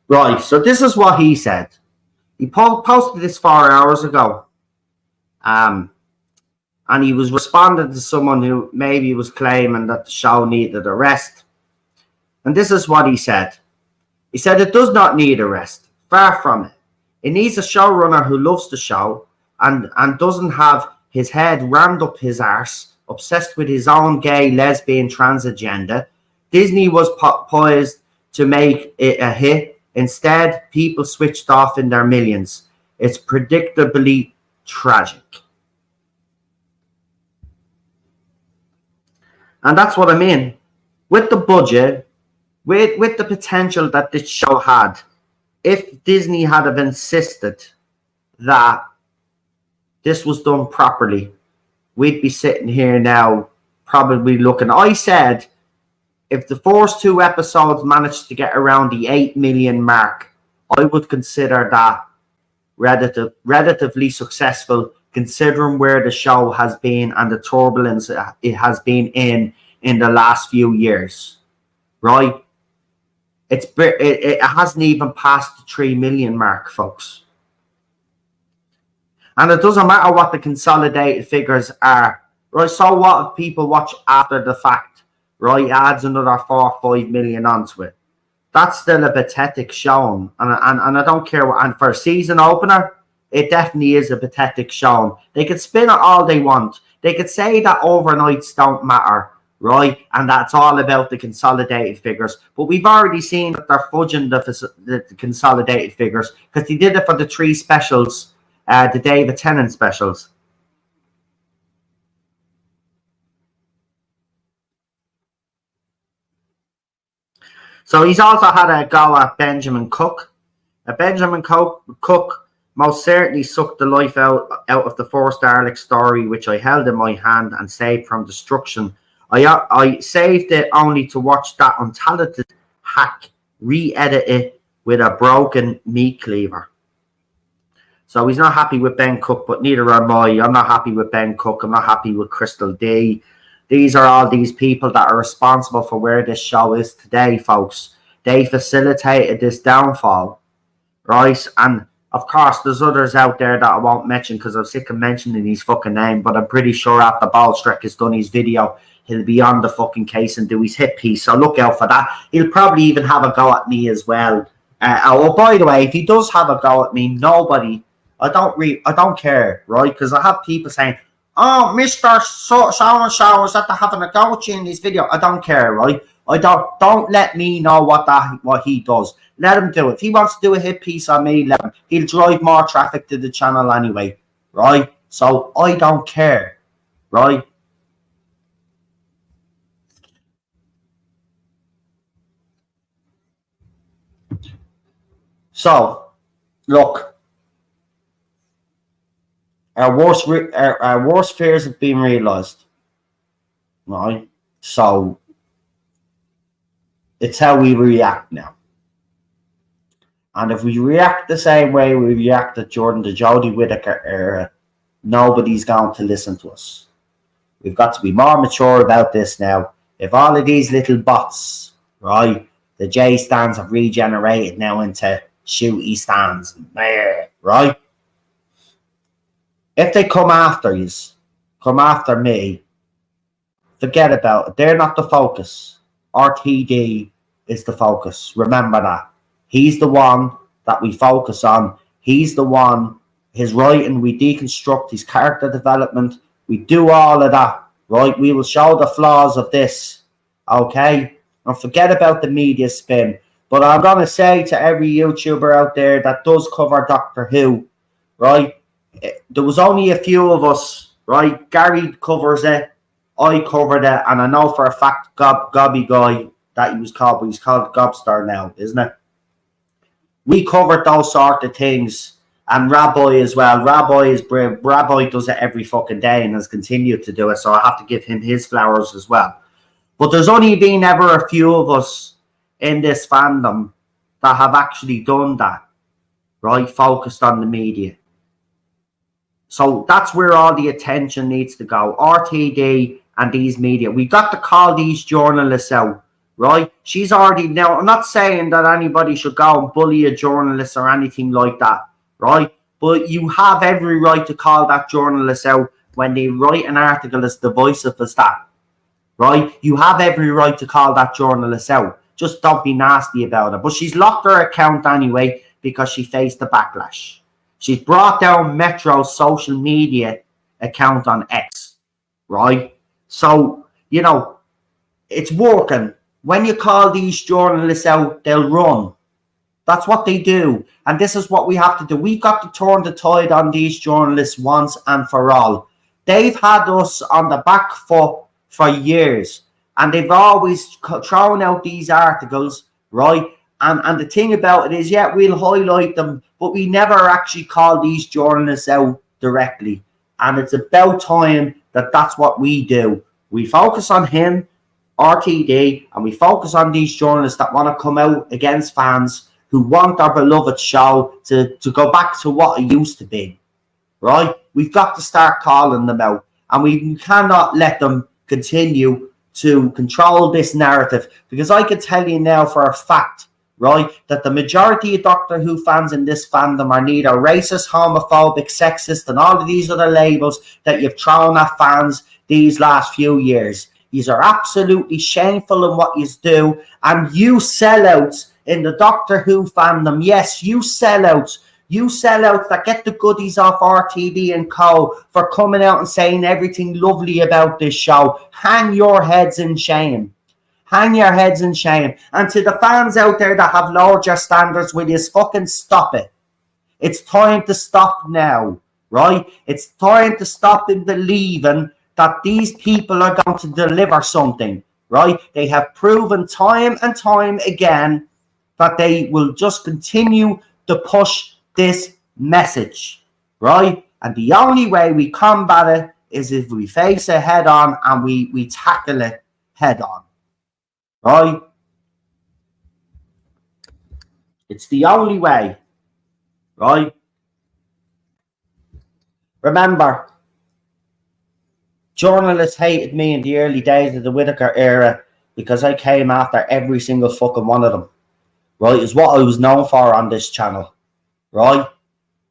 right. So this is what he said. He posted this 4 hours ago. And he was responding to someone who maybe was claiming that the show needed a rest. And this is what he said. He said it does not need a rest. Far from it. It needs a showrunner who loves the show and doesn't have his head rammed up his arse, obsessed with his own gay, lesbian, trans agenda. Disney was poised to make it a hit. Instead, people switched off in their millions. It's predictably tragic. And that's what I mean. With the budget, with the potential that this show had, if Disney had have insisted that this was done properly, we'd be sitting here now probably looking. I said if the first 2 episodes managed to get around the 8 million mark, I would consider that relatively successful, considering where the show has been and the turbulence it has been in the last few years, right? It hasn't even passed the 3 million mark, folks. And it doesn't matter what the consolidated figures are, right? So what if people watch after the fact, right? It adds another 4 or 5 million onto it. That's still a pathetic showing. And I don't care what. And for a season opener, it definitely is a pathetic showing. They could spin it all they want. They could say that overnights don't matter, right? And that's all about the consolidated figures. But we've already seen that they're fudging the consolidated figures because they did it for the 3 specials, the David Tennant specials. So he's also had a go at Benjamin Cook. Benjamin Cook most certainly sucked the life out of the first Dalek story, which I held in my hand and saved from destruction. I saved it only to watch that untalented hack re-edit it with a broken meat cleaver. So he's not happy with Ben Cook, but neither am I. I'm not happy with Ben Cook. I'm not happy with Crystal D. These are all these people that are responsible for where this show is today, folks. They facilitated this downfall, right? And of course, there's others out there that I won't mention because I'm sick of mentioning his fucking name, but I'm pretty sure after Ballstreck has done his video, he'll be on the fucking case and do his hit piece. So look out for that. He'll probably even have a go at me as well. Oh, by the way, if he does have a go at me, I don't care, right? Because I have people saying, "Oh, Mr. So-and-so is that they're having a go at you in this video." I don't care, right? Don't let me know what he does. Let him do it. If he wants to do a hit piece on me, let him. He'll drive more traffic to the channel anyway, right? So I don't care, right? So, look, our worst fears have been realised, right? So it's how we react now. And if we react the same way we reacted during the Jodie Whittaker era, nobody's going to listen to us. We've got to be more mature about this now. If all of these little bots, right, the J stands have regenerated now into shooty stands, right? If they come after you, come after me, forget about it. They're not the focus. RTD is the focus. Remember that. He's the one that we focus on. He's the one, his writing, we deconstruct his character development. We do all of that, right? We will show the flaws of this, okay? And forget about the media spin. But I'm going to say to every YouTuber out there that does cover Doctor Who, right? There was only a few of us, right? Gary covers it. I covered it. And I know for a fact Gobby Guy, that he was called, but he's called Gobstar now, isn't it? We covered those sort of things, and Rabbi as well. Rabbi is brave. Rabbi does it every fucking day and has continued to do it, so I have to give him his flowers as well. But there's only been ever a few of us in this fandom that have actually done that, right? Focused on the media. So that's where all the attention needs to go. RTD and these media. We got to call these journalists out. Right? She's already now. I'm not saying that anybody should go and bully a journalist or anything like that, right? But you have every right to call that journalist out when they write an article as divisive as that, right? You have every right to call that journalist out. Just don't be nasty about it. But she's locked her account anyway because she faced the backlash. She's brought down Metro's social media account on X, right? So, you know, it's working. When you call these journalists out, they'll run. That's what they do. And this is what we have to do. We've got to turn the tide on these journalists once and for all. They've had us on the back foot for years. And they've always thrown out these articles, right? And the thing about it is, yeah, we'll highlight them, but we never actually call these journalists out directly. And it's about time that that's what we do. We focus on him, RTD, and we focus on these journalists that want to come out against fans who want our beloved show to go back to what it used to be, right? We've got to start calling them out, and we cannot let them continue to control this narrative, because I can tell you now for a fact, right, that the majority of Doctor Who fans in this fandom are neither racist, homophobic, sexist, and all of these other labels that you've thrown at fans these last few years. These are absolutely shameful in what you do, and you sellouts in the Doctor Who fandom. Yes, you sellouts. You sellouts that get the goodies off RTD and co for coming out and saying everything lovely about this show. Hang your heads in shame. Hang your heads in shame. And to the fans out there that have lowered your standards, will you fucking stop it? It's time to stop now, right? It's time to stop in believing that these people are going to deliver something, right? They have proven time and time again that they will just continue to push this message, right? And the only way we combat it is if we face it head on and we tackle it head on, right? It's the only way, right? Remember, journalists hated me in the early days of the Whittaker era because I came after every single fucking one of them, right? Is what I was known for on this channel, right?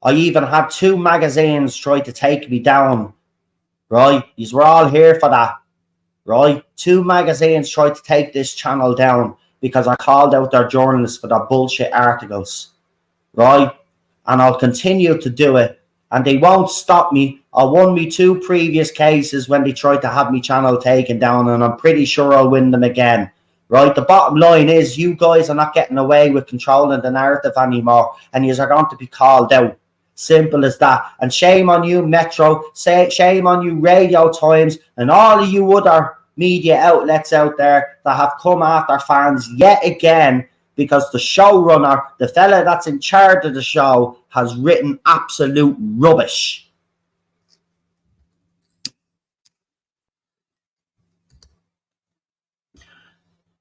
I even had 2 magazines try to take me down, right? These were all here for that, right? 2 magazines tried to take this channel down because I called out their journalists for their bullshit articles, right? And I'll continue to do it, and they won't stop me. I won me 2 previous cases when they tried to have me channel taken down, and I'm pretty sure I'll win them again, right? The bottom line is you guys are not getting away with controlling the narrative anymore, and you are going to be called out. Simple as that. And shame on you, Metro. Shame on you, Radio Times, and all of you other media outlets out there that have come after fans yet again because the showrunner, the fella that's in charge of the show, has written absolute rubbish.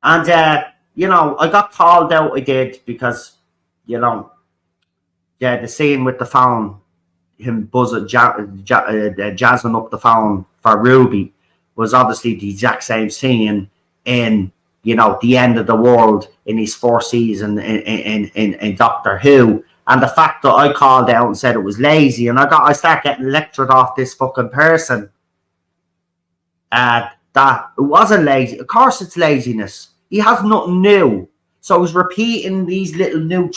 And, you know, I got called out, I did, because, you know, yeah, the scene with the phone, him buzzing, jazzing up the phone for Ruby, was obviously the exact same scene in, you know, the end of the world in his 4th season in Doctor Who. And the fact that I called out and said it was lazy, and I start getting lectured off this fucking person that it wasn't lazy. Of course it's laziness. He has nothing new. So he's repeating these little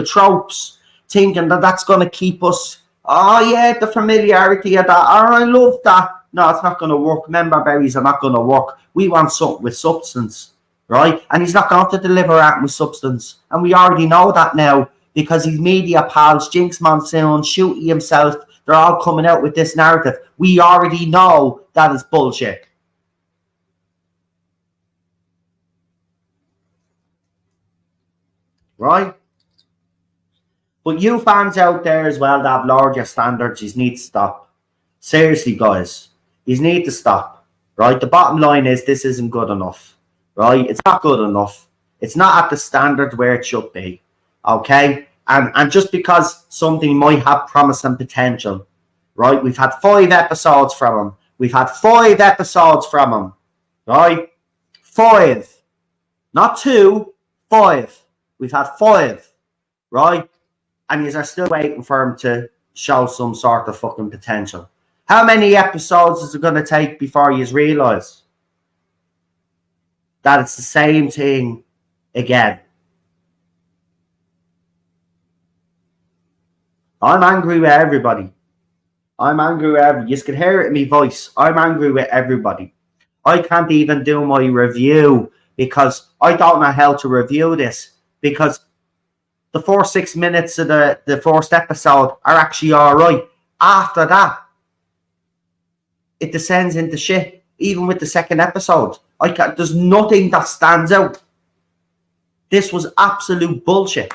tropes, thinking that that's going to keep us, oh yeah, the familiarity of that. Oh, I love that. No, it's not going to work. Member berries are not going to work. We want something with substance, right? And he's not going to deliver that with substance. And we already know that now because his media pals, Jinx Monsoon, Shooty himself, they're all coming out with this narrative. We already know that is bullshit. Right? But you fans out there as well that have lowered your standards, you need to stop. Seriously, guys. You need to stop. Right? The bottom line is this isn't good enough. Right? It's not good enough. It's not at the standard where it should be. Okay? And just because something might have promise and potential. Right? We've had 5 episodes from him. We've had 5 episodes from him. Right? 5. Not 2. 5. We've had 5, right? And you are still waiting for him to show some sort of fucking potential. How many episodes is it going to take before you realise that it's the same thing again? I'm angry with everybody. I'm angry with everybody. You can hear it in my voice. I'm angry with everybody. I can't even do my review because I don't know how to review this. Because the 4-6 minutes of the first episode are actually all right. After that, it descends into shit. Even with the second episode, there's nothing that stands out. This was absolute bullshit.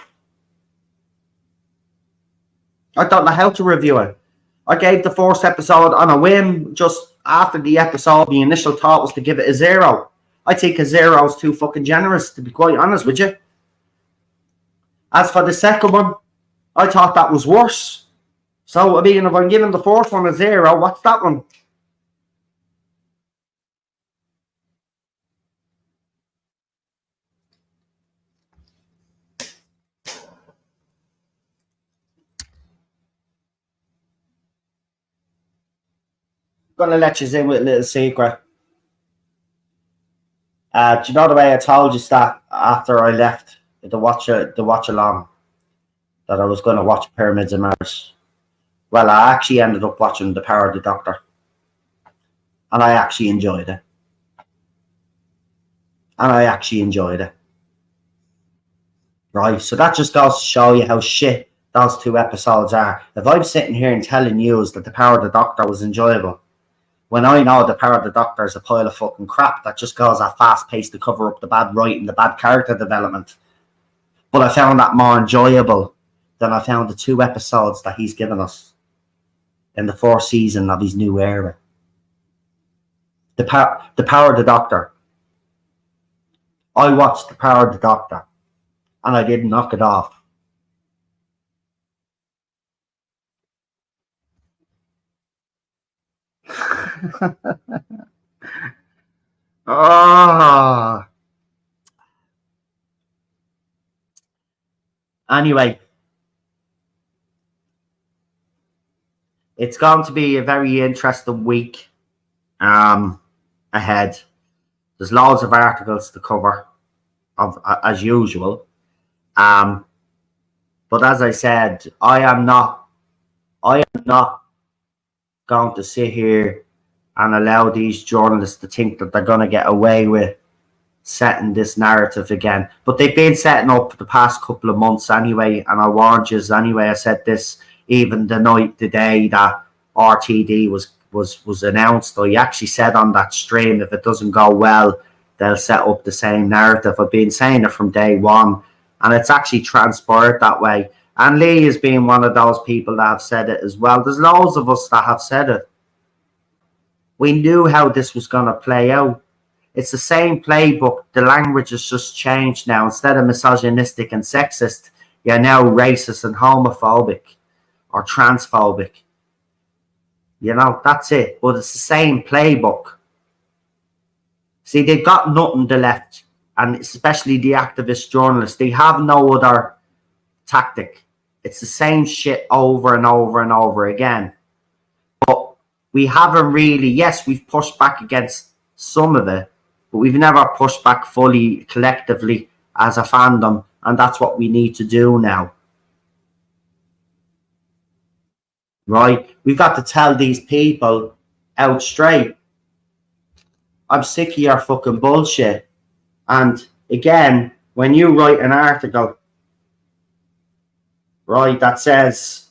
I don't know how to review it. I gave the first episode on a whim. Just after the episode, the initial thought was to give it a 0. I think a 0 is too fucking generous, to be quite honest with you. As for the second one, I thought that was worse. So, I mean, if I'm giving the first one a 0, what's that one? I'm going to let you in with a little secret. Do you know the way I told you that after I left the watch along that I was going to watch Pyramids of Mars? Well, I actually ended up watching The Power of the Doctor, and I actually enjoyed it. Right, so that just goes to show you how shit those 2 episodes are. If I'm sitting here and telling you that The Power of the Doctor was enjoyable, when I know The Power of the Doctor is a pile of fucking crap that just goes at fast pace to cover up the bad writing, the bad character development. But I found that more enjoyable than I found the 2 episodes that he's given us in the 4th season of his new era. The Power of the Doctor. I watched The Power of the Doctor and I didn't knock it off. Oh. Anyway, it's going to be a very interesting week ahead. There's loads of articles to cover, as usual. But as I said, I am not going to sit here and allow these journalists to think that they're going to get away with setting this narrative again. But they've been setting up the past couple of months anyway, and I warned you anyway. I said this even the day that RTD was announced. I actually said on that stream, if it doesn't go well, they'll set up the same narrative. I've been saying it from day one, and it's actually transpired that way. And Lee has been one of those people that have said it as well. There's loads of us that have said it. We knew how this was going to play out. It's the same playbook. The language has just changed now. Instead of misogynistic and sexist, you're now racist and homophobic or transphobic. You know, that's it. But it's the same playbook. See, they've got nothing to left, and especially the activist journalists. They have no other tactic. It's the same shit over and over and over again. But we haven't really, yes, we've pushed back against some of it, but we've never pushed back fully, collectively, as a fandom, and that's what we need to do now. Right? We've got to tell these people out straight, I'm sick of your fucking bullshit. And again, when you write an article, right, that says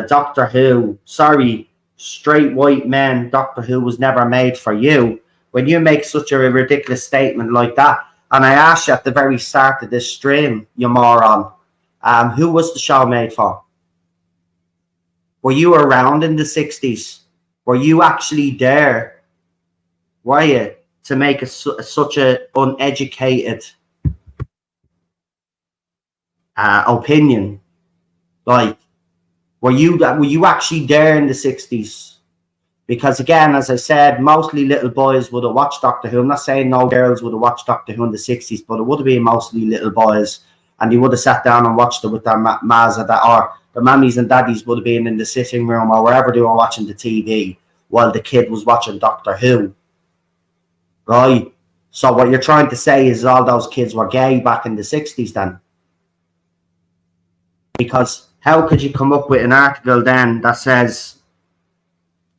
Doctor Who, sorry, straight white men, Doctor Who was never made for you. When you make such a ridiculous statement like that, and I asked you at the very start of this stream, you moron, who was the show made for? Were you around in the 60s? Were you actually there? Were you, to make such an uneducated opinion? Like, were you actually there in the 60s? Because again, as I said, mostly little boys would have watched Doctor Who. I'm not saying no girls would have watched Doctor Who in the 60s, but it would have been mostly little boys, and they would have sat down and watched it with their mas or their mummies and daddies would have been in the sitting room or wherever they were watching the TV while the kid was watching Doctor Who. Right? So what you're trying to say is all those kids were gay back in the 60s then? Because how could you come up with an article then that says,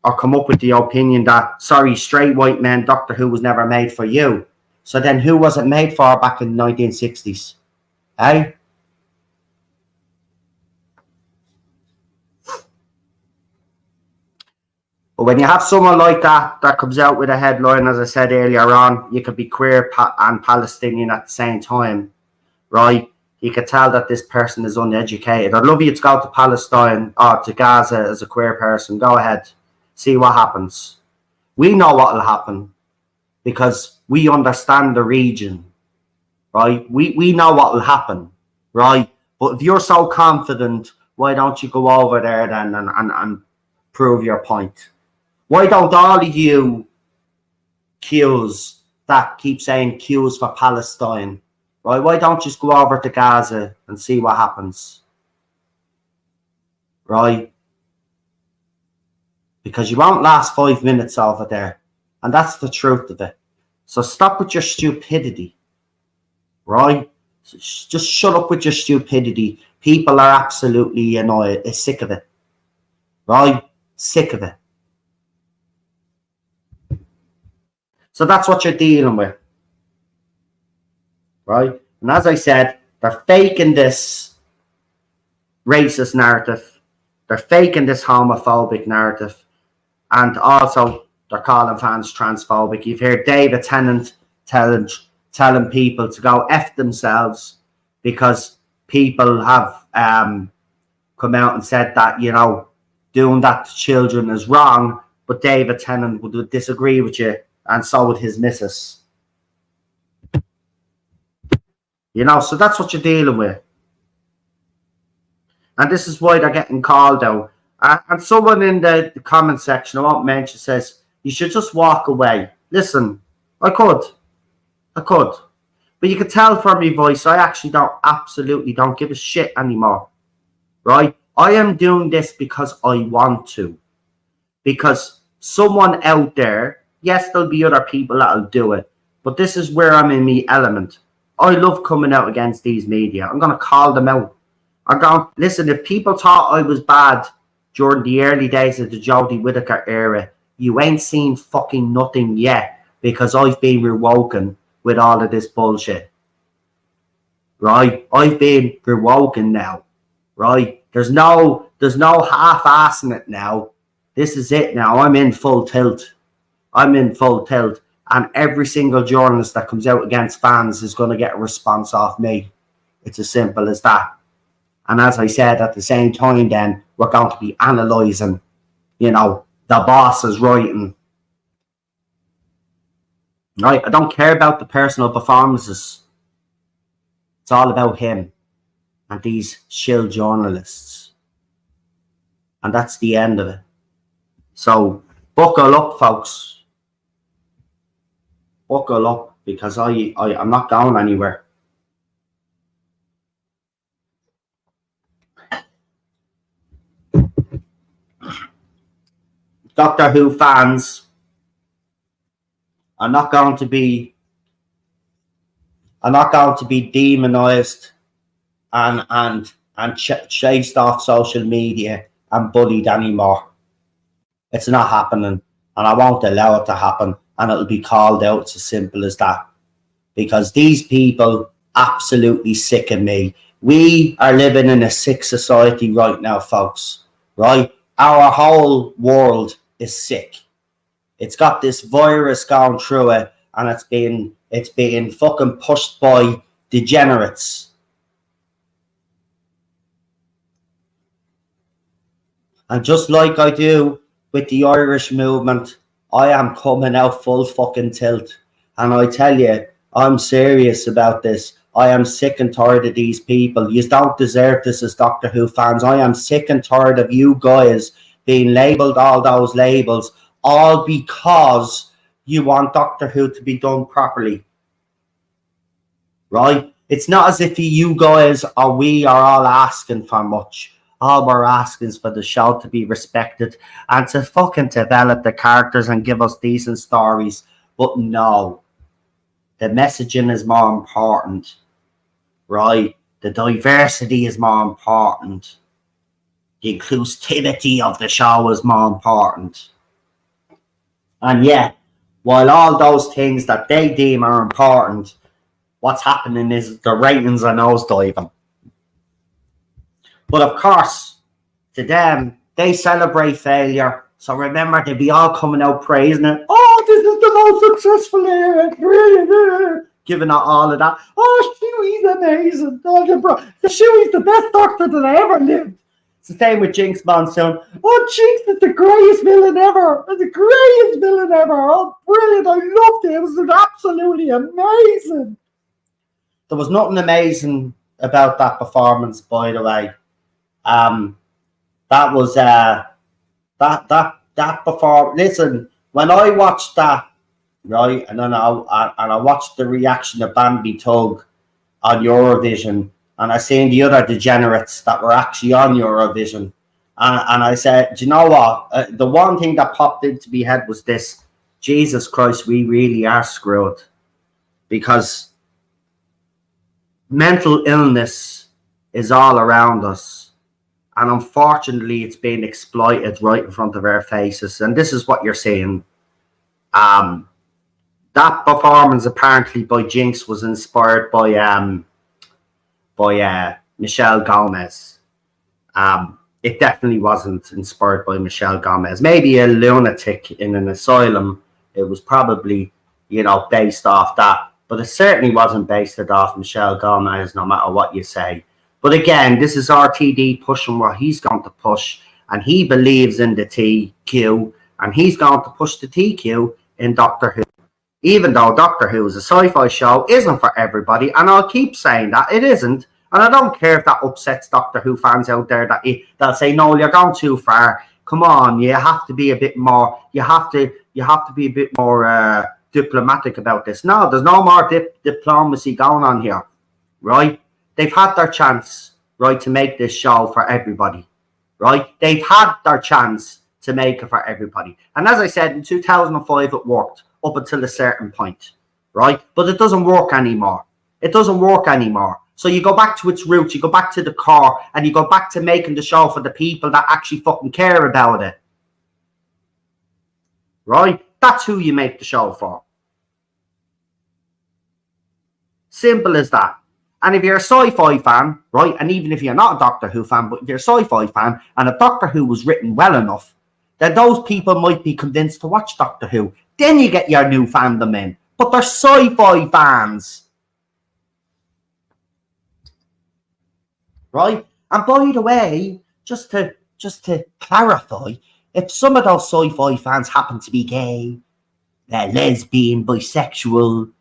or come up with the opinion that, sorry, straight white men, Doctor Who was never made for you? So then who was it made for back in the 1960s? Eh? But when you have someone like that comes out with a headline, as I said earlier on, you could be queer and Palestinian at the same time, right? You could tell that this person is uneducated. I'd love you to go to Palestine or to Gaza as a queer person. Go ahead. See what happens. We know what will happen because we understand the region, right? We know what will happen, right? But if you're so confident, why don't you go over there then and prove your point? Why don't all of you Qs that keep saying Qs for Palestine, right? Why don't you just go over to Gaza and see what happens, right? Because you won't last 5 minutes over there. And that's the truth of it. So stop with your stupidity, right? Just shut up with your stupidity. People are absolutely annoyed, sick of it, right? Sick of it. So that's what you're dealing with, right? And as I said, they're faking this racist narrative. They're faking this homophobic narrative. And also, they're calling fans transphobic. You've heard David Tennant telling people to go F themselves because people have come out and said that, you know, doing that to children is wrong, but David Tennant would disagree with you, and so would his missus. You know, so that's what you're dealing with. And this is why they're getting called out. And someone in the comment section, I won't mention, says, you should just walk away. Listen, I could. But you can tell from my voice, I actually absolutely don't give a shit anymore. Right? I am doing this because I want to. Because someone out there, yes, there'll be other people that'll do it, but this is where I'm in my element. I love coming out against these media. I'm going to call them out. I'm going, listen, if people thought I was bad during the early days of the Jodie Whittaker era, you ain't seen fucking nothing yet, because I've been rewoken with all of this bullshit. Right? I've been rewoken now. Right? There's no half-assing it now. This is it now. I'm in full tilt. And every single journalist that comes out against fans is going to get a response off me. It's as simple as that. And as I said, at the same time then, we're going to be analysing, you know, the boss's writing. Right? I don't care about the personal performances. It's all about him and these shill journalists. And that's the end of it. So, buckle up, folks. Buckle up, because I'm not going anywhere. Doctor Who fans are not going to be demonized and chased off social media and bullied anymore. It's not happening, and I won't allow it to happen, and it'll be called out. It's as simple as that. Because these people absolutely sicken me. We are living in a sick society right now, folks. Right? Our whole world is sick. It's got this virus going through it, and it's being fucking pushed by degenerates. And just like I do with the Irish movement, I am coming out full fucking tilt. And I tell you, I'm serious about this. I am sick and tired of these people. You don't deserve this as Doctor Who fans. I am sick and tired of you guys being labelled all those labels, all because you want Doctor Who to be done properly. Right? It's not as if you guys or we are all asking for much. All we're asking is for the show to be respected and to fucking develop the characters and give us decent stories. But no, the messaging is more important, right? The diversity is more important. The inclusivity of the show is more important. And yet, while all those things that they deem are important, what's happening is the ratings are nosediving. But of course, to them, they celebrate failure. So remember, they'll be all coming out praising it. Oh, this is the most successful era. Brilliant. Giving out all of that. Oh, Shewey's amazing. Shewey's the best doctor that I ever lived. It's the same with Jinx Monsoon. Oh, Jinx is the greatest villain ever. The greatest villain ever. Oh, brilliant. I loved it. It was absolutely amazing. There was nothing amazing about that performance, by the way. That was that performance. Listen, when I watched that, right, and then I watched the reaction of Bambi Tug on Eurovision, and I seen the other degenerates that were actually on Eurovision, and I said, do you know what? The one thing that popped into my head was this: Jesus Christ, we really are screwed, because mental illness is all around us. And unfortunately, it's being exploited right in front of our faces. And this is what you're seeing. That performance, apparently, by Jinx was inspired by Michelle Gomez. It definitely wasn't inspired by Michelle Gomez. Maybe a lunatic in an asylum. It was probably, based off that. But it certainly wasn't based off Michelle Gomez, no matter what you say. But again, this is RTD pushing what he's going to push, and he believes in the TQ, and he's going to push the TQ in Doctor Who. Even though Doctor Who is a sci-fi show, isn't for everybody, and I'll keep saying that it isn't. And I don't care if that upsets Doctor Who fans out there they'll say, no, you're going too far. Come on, you have to be a bit more. You have to be a bit more diplomatic about this. No, there's no more diplomacy going on here, right? They've had their chance, right, to make this show for everybody, right? They've had their chance to make it for everybody. And as I said, in 2005, it worked up until a certain point, right? But it doesn't work anymore. It doesn't work anymore. So you go back to its roots, you go back to the core, and you go back to making the show for the people that actually fucking care about it. Right? That's who you make the show for. Simple as that. And if you're a sci-fi fan, right, and even if you're not a Doctor Who fan, but if you're a sci-fi fan, and if Doctor Who was written well enough, then those people might be convinced to watch Doctor Who. Then you get your new fandom in. But they're sci-fi fans. Right? And by the way, just to clarify, if some of those sci-fi fans happen to be gay, lesbian, bisexual,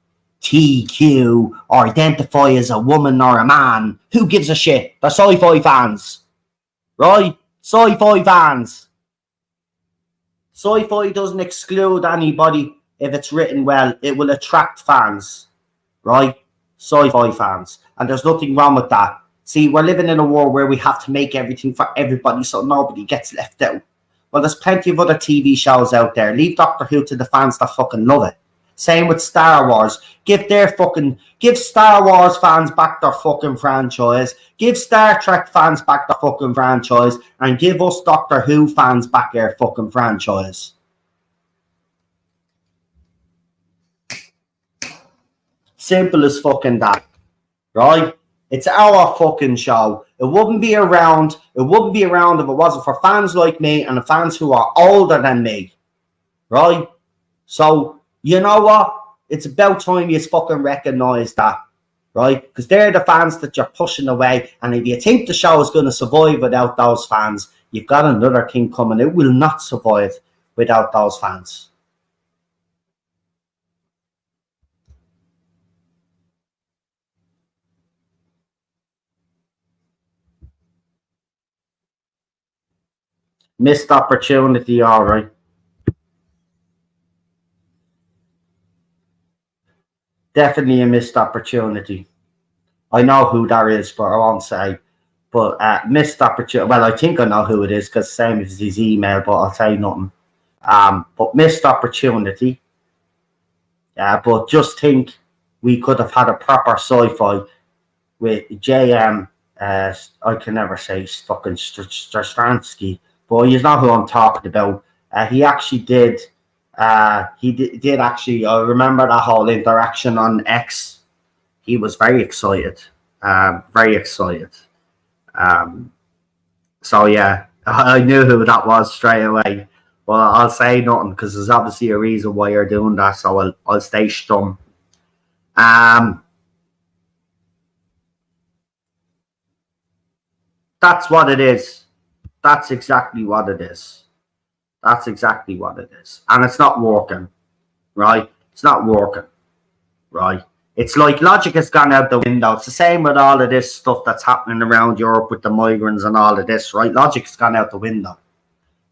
TQ, or identify as a woman or a man, who gives a shit? They're sci-fi fans. Right? Sci-fi fans. Sci-fi doesn't exclude anybody if it's written well. It will attract fans. Right? Sci-fi fans. And there's nothing wrong with that. See, we're living in a world where we have to make everything for everybody so nobody gets left out. Well, there's plenty of other TV shows out there. Leave Doctor Who to the fans that fucking love it. Same with Star Wars. Give Star Wars fans back their fucking franchise. Give Star Trek fans back their fucking franchise. And give us Doctor Who fans back their fucking franchise. Simple as fucking that. Right? It's our fucking show. It wouldn't be around if it wasn't for fans like me and the fans who are older than me. Right? So, you know what? It's about time you fucking recognise that. Right? Because they're the fans that you're pushing away. And if you think the show is going to survive without those fans, you've got another thing coming. It will not survive without those fans. Missed opportunity, all right. Definitely a missed opportunity. I know who that is, but I won't say. But missed opportunity. Well, I think I know who it is because same as his email, but I'll say nothing. But missed opportunity. But just think we could have had a proper sci-fi with JM. I can never say fucking Stransky, but you know who I'm talking about. He actually did. He did actually. I remember that whole interaction on X. He was very excited. Very excited. So yeah, I knew who that was straight away. Well, I'll say nothing because there's obviously a reason why you're doing that. So I'll stay stum. That's what it is. That's exactly what it is. That's exactly what it is. And it's not working, right? It's not working, right? It's like logic has gone out the window. It's the same with all of this stuff that's happening around Europe with the migrants and all of this, right? Logic has gone out the window,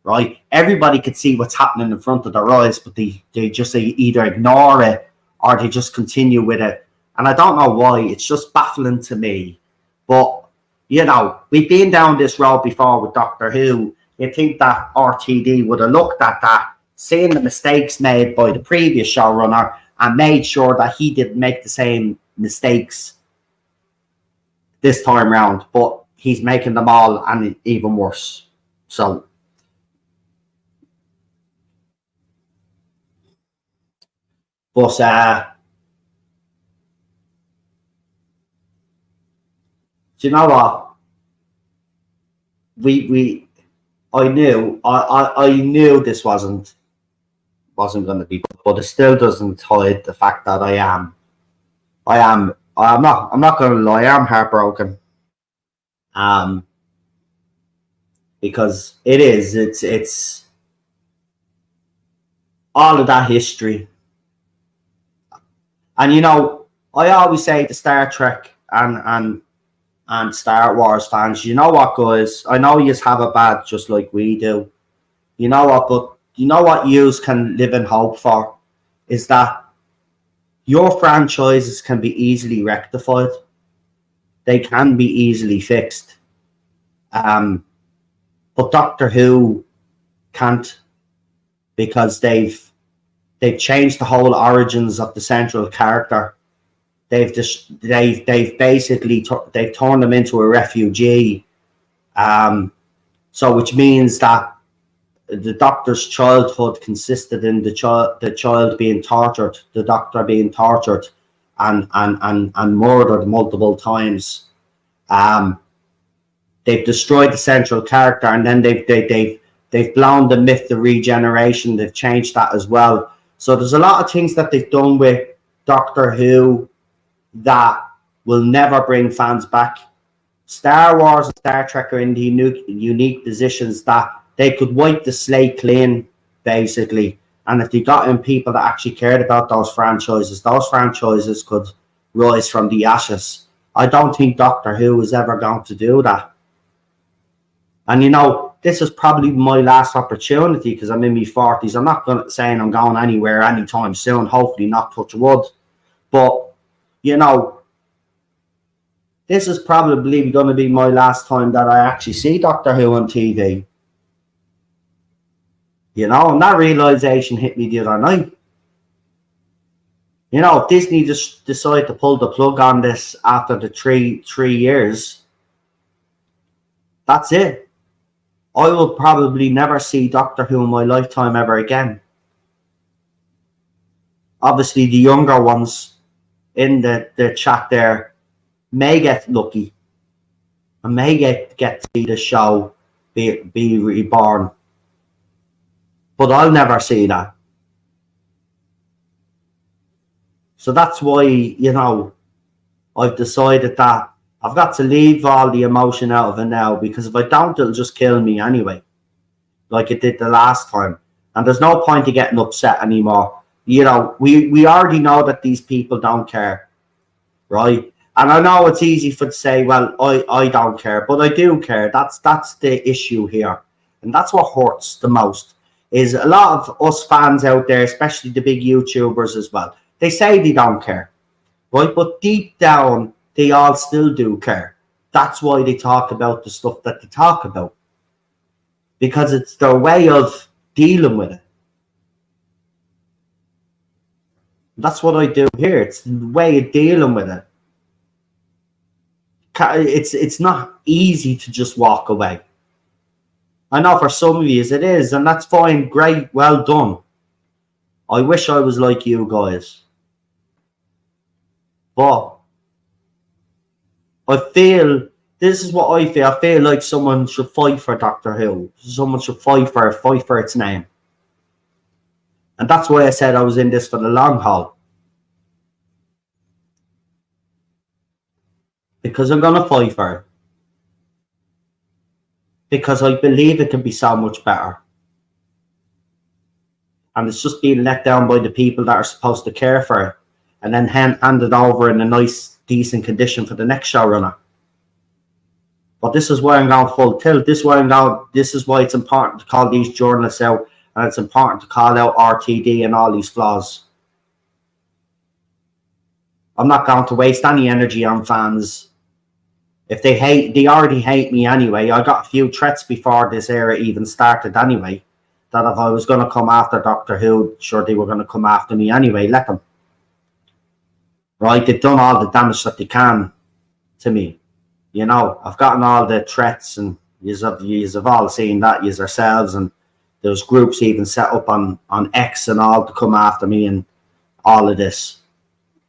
right? Everybody could see what's happening in front of their eyes, but they just either ignore it or they just continue with it. And I don't know why. It's just baffling to me. But, you know, we've been down this road before with Doctor Who. You think that RTD would have looked at that, seen the mistakes made by the previous showrunner, and made sure that he didn't make the same mistakes this time round. But he's making them all and even worse. So, but do you know what? I knew this wasn't going to be, but it still doesn't hide the fact that I'm not going to lie, I'm heartbroken. Because it's all of that history. And you know, I always say to Star Trek and Star Wars fans, you know what, guys? I know you have it bad just like we do. You know what, but you know what yous can live in hope for is that your franchises can be easily rectified. They can be easily fixed. But Doctor Who can't, because they've changed the whole origins of the central character. They've basically they've turned him into a refugee. So which means that the Doctor's childhood consisted in the child being tortured, the Doctor being tortured and murdered multiple times. They've destroyed the central character, and then they've blown the myth of regeneration. They've changed that as well. So there's a lot of things that they've done with Doctor Who that will never bring fans back. Star Wars and Star Trek are in the unique positions that they could wipe the slate clean, basically. And if they got in people that actually cared about those franchises could rise from the ashes. I don't think Doctor Who is ever going to do that. And you know, this is probably my last opportunity because I'm in my 40s. I'm not saying I'm going anywhere anytime soon. Hopefully not, touch wood. But, you know, this is probably going to be my last time that I actually see Doctor Who on TV. You know, and that realization hit me the other night. You know, if Disney just decided to pull the plug on this after the three years, that's it. I will probably never see Doctor Who in my lifetime ever again. Obviously, the younger ones in the chat there may get lucky and may get to see the show be reborn. But I'll never see that. So that's why, you know, I've decided that I've got to leave all the emotion out of it now, because if I don't, it'll just kill me anyway, like it did the last time. And there's no point in getting upset anymore. You know, we already know that these people don't care, right? And I know it's easy to say, well, I don't care, but I do care. That's the issue here. And that's what hurts the most, is a lot of us fans out there, especially the big YouTubers as well, they say they don't care, right? But deep down, they all still do care. That's why they talk about the stuff that they talk about, because it's their way of dealing with it. That's what I do here. It's the way of dealing with it. It's not easy to just walk away. I know for some of you it is, and that's fine, great, well done. I wish I was like you guys. But I feel, this is what I feel. I feel like someone should fight for Doctor Who. Someone should fight for its name. And that's why I said I was in this for the long haul. Because I'm going to fight for it. Because I believe it can be so much better. And it's just being let down by the people that are supposed to care for it, and then hand it over in a nice, decent condition for the next showrunner. But this is why I'm going full tilt. This is why it's important to call these journalists out, and it's important to call out RTD and all these flaws. I'm not going to waste any energy on fans. If they already hate me anyway. I got a few threats before this era even started anyway, that if I was going to come after Doctor Who, sure, they were going to come after me anyway. Let them. Right? They've done all the damage that they can to me. You know, I've gotten all the threats, and you've all seen that yourselves, and there's groups even set up on X and all to come after me and all of this.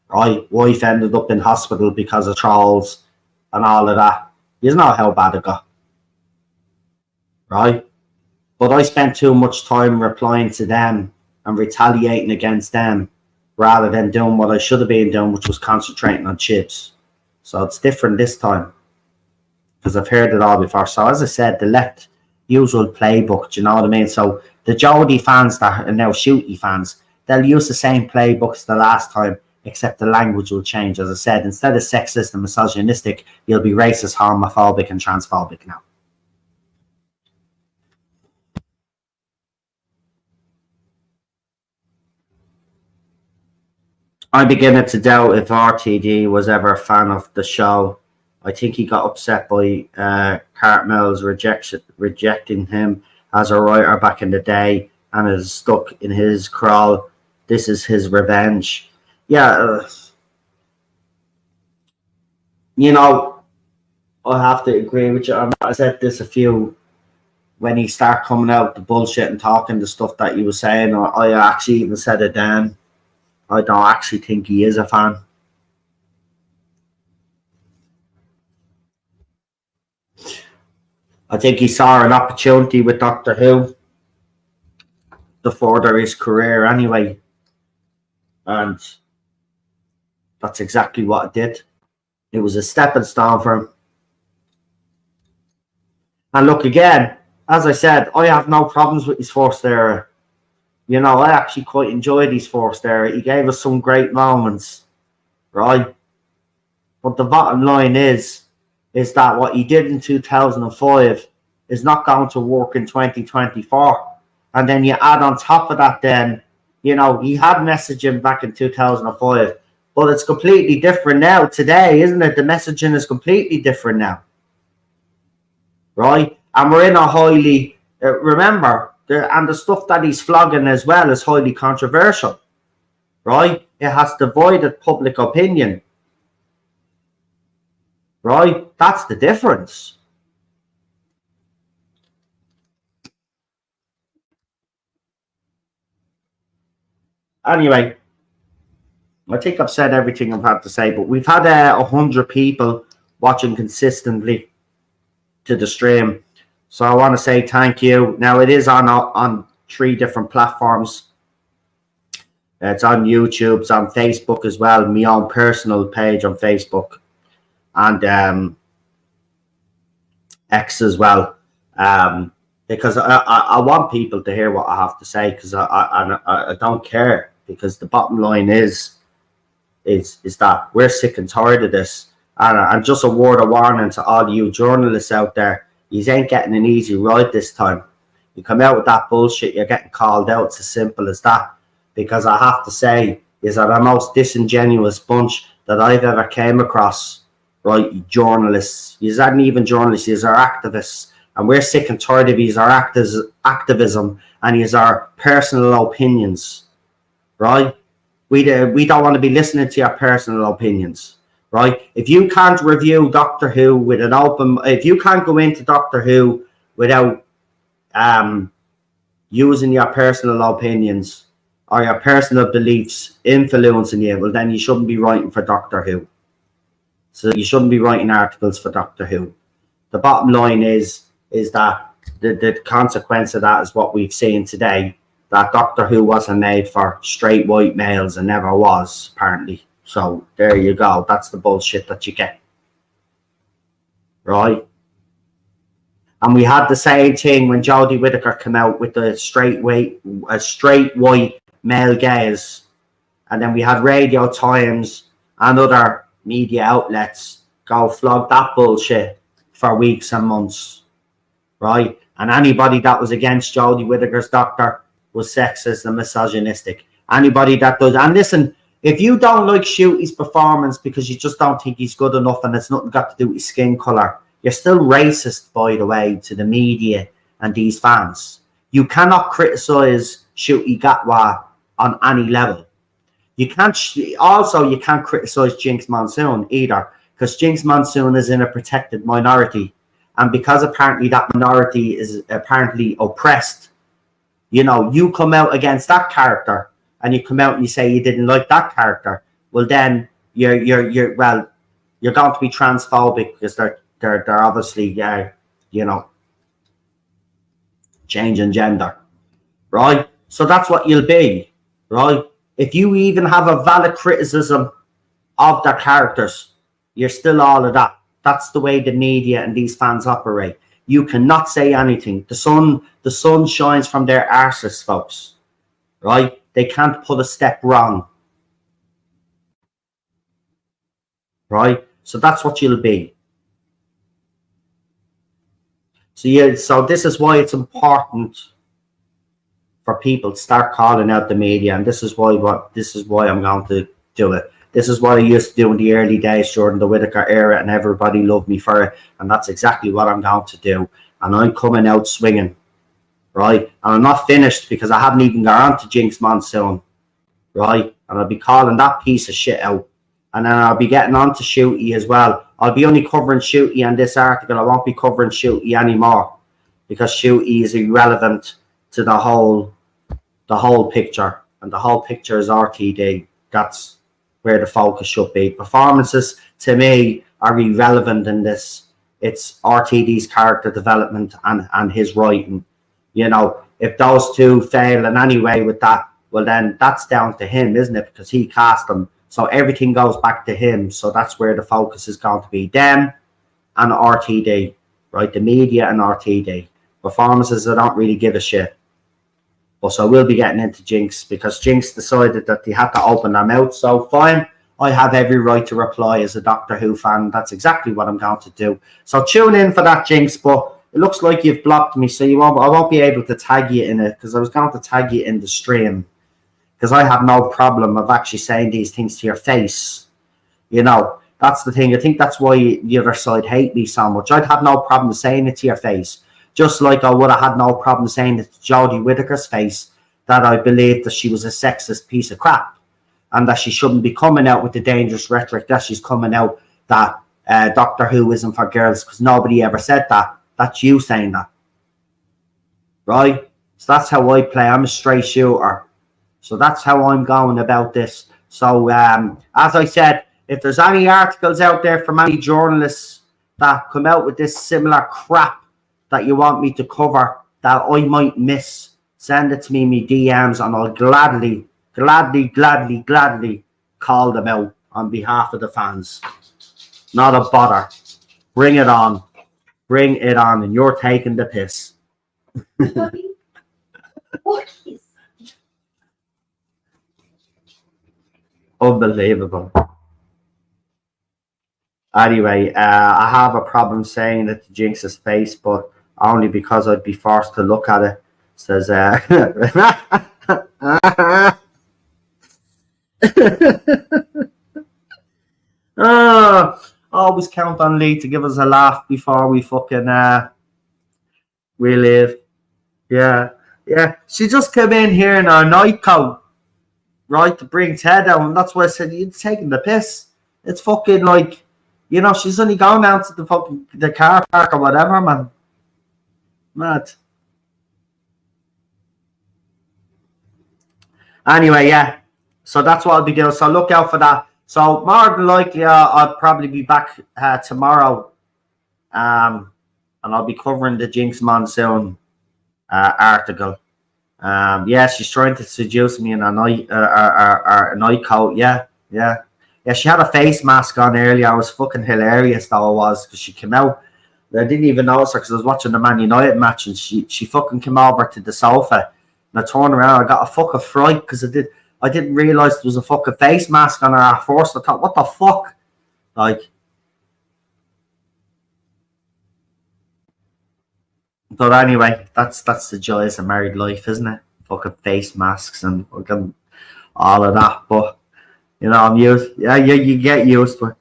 Right? Wife ended up in hospital because of trolls and all of that. You know how bad it got. Right? But I spent too much time replying to them and retaliating against them rather than doing what I should have been doing, which was concentrating on chips. So it's different this time. because I've heard it all before. So as I said, the left usual playbook, do you know what I mean? So the Jodie fans that are now Shooty fans, they'll use the same playbooks the last time, except the language will change. As I said, instead of sexist and misogynistic, you'll be racist, homophobic, and transphobic now. I'm beginning to doubt if RTD was ever a fan of the show. I think he got upset by Cartmel's rejecting him as a writer back in the day and is stuck in his crawl. This is his revenge. Yeah, you know, I have to agree with you. I said this a few when he started coming out the bullshit and talking the stuff that he was saying. I actually even said it then. I don't actually think he is a fan. I think he saw an opportunity with Doctor Who to further his career anyway. And that's exactly what it did. It was a stepping stone for him. And look, again, as I said, I have no problems with his first era. You know, I actually quite enjoyed his first era. He gave us some great moments, right? But the bottom line is that what he did in 2005 is not going to work in 2024. And then you add on top of that, then, you know, he had messaging back in 2005, but it's completely different now today, isn't it? The messaging is completely different now, right? And we're in a highly, remember, and the stuff that he's flogging as well is highly controversial, right? It has divided public opinion, right? That's the difference. Anyway, I think I've said everything I've had to say, but we've had 100 people watching consistently to the stream. So I want to say thank you. Now, it is on 3 different platforms. It's on YouTube, it's on Facebook as well, my own personal page on Facebook, and X as well. Because I want people to hear what I have to say, because I don't care, because the bottom line is that we're sick and tired of this. And just a word of warning to all you journalists out there, you ain't getting an easy ride this time. You come out with that bullshit, you're getting called out. It's as simple as that. Because I have to say, is that the most disingenuous bunch that I've ever came across, right? Journalists. You aren't even journalists, you are activists. And we're sick and tired of these our activism and these our personal opinions, right? We don't want to be listening to your personal opinions, right? If you can't review Doctor Who with an open, if you can't go into Doctor Who without using your personal opinions or your personal beliefs influencing you, well, then you shouldn't be writing for Doctor Who. So you shouldn't be writing articles for Doctor Who. The bottom line is that the consequence of that is what we've seen today, that Doctor Who wasn't made for straight white males and never was, apparently. So there you go. That's the bullshit that you get. Right? And we had the same thing when Jodie Whittaker came out with the straight white male gaze. And then we had Radio Times and other media outlets go flog that bullshit for weeks and months. Right? And anybody that was against Jodie Whittaker's Doctor was sexist and misogynistic. Anybody that does, and listen, if you don't like Shooty's performance because you just don't think he's good enough and it's nothing got to do with his skin colour, you're still racist, by the way, to the media and these fans. You cannot criticise Shooty Gatwa on any level. You can't criticise Jinx Monsoon either, because Jinx Monsoon is in a protected minority. And because apparently that minority is apparently oppressed, you know, you come out against that character and you come out and you say you didn't like that character, well then you're going to be transphobic, because they're obviously you know, changing gender, right? So that's what you'll be, right? If you even have a valid criticism of their characters, you're still all of that. That's the way the media and these fans operate. You cannot say anything. The sun shines from their arses, folks. Right? They can't put a step wrong. Right? So that's what you'll be. So yeah, so this is why it's important for people to start calling out the media, and this is why I'm going to do it. This is what I used to do in the early days during the Whittaker era, and everybody loved me for it. And that's exactly what I'm going to do. And I'm coming out swinging, right? And I'm not finished because I haven't even got on to Jinx Monsoon, right? And I'll be calling that piece of shit out. And then I'll be getting on to Shooty as well. I'll be only covering Shooty in this article. I won't be covering Shooty anymore because Shooty is irrelevant to the whole picture. And the whole picture is RTD. That's where the focus should be. Performances, to me, are irrelevant in this. It's RTD's character development and his writing. You know, if those two fail in any way with that, well, then that's down to him, isn't it? Because he cast them. So everything goes back to him. So that's where the focus is going to be. Them and RTD, right? The media and RTD. Performances, I don't really give a shit. But so we'll be getting into Jinx because Jinx decided that they had to open their mouth. So fine, I have every right to reply as a Doctor Who fan. That's exactly what I'm going to do. So tune in for that, Jinx. But it looks like you've blocked me, so I won't be able to tag you in it because I was going to tag you in the stream because I have no problem of actually saying these things to your face. You know, that's the thing. I think that's why the other side hate me so much. I'd have no problem saying it to your face. Just like I would have had no problem saying it to Jodie Whittaker's face that I believed that she was a sexist piece of crap and that she shouldn't be coming out with the dangerous rhetoric that she's coming out that Doctor Who isn't for girls because nobody ever said that. That's you saying that. Right? So that's how I play. I'm a straight shooter. So that's how I'm going about this. So as I said, if there's any articles out there from any journalists that come out with this similar crap that you want me to cover that I might miss, send it to me in my DMs and I'll gladly call them out on behalf of the fans. Not a bother. Bring it on. Bring it on. And you're taking the piss. What is? Unbelievable. Anyway, I have a problem saying it to Jinx's face, but only because I'd be forced to look at it. It says, always count on Lee to give us a laugh before we fucking we live. Yeah. She just came in here in her nightcoat, right, to bring Ted down. And that's why I said you're taking the piss. It's fucking like, you know, she's only going down to the car park or whatever, man. Mad. Anyway, yeah. So that's what I'll be doing. So look out for that. So more than likely, I'll probably be back tomorrow. And I'll be covering the Jinx Monsoon article. Yeah, she's trying to seduce me in a night coat. Yeah. She had a face mask on earlier. It was fucking hilarious, though it was, because she came out. I didn't even notice her because I was watching the Man United match, and she fucking came over to the sofa, and I turned around. I got a fucking fright because I didn't realize there was a fucking face mask on her at first. I thought, what the fuck, like. But anyway, that's the joys of married life, isn't it? Fucking face masks and fucking all of that. But you know, I'm used. Yeah, you get used to it.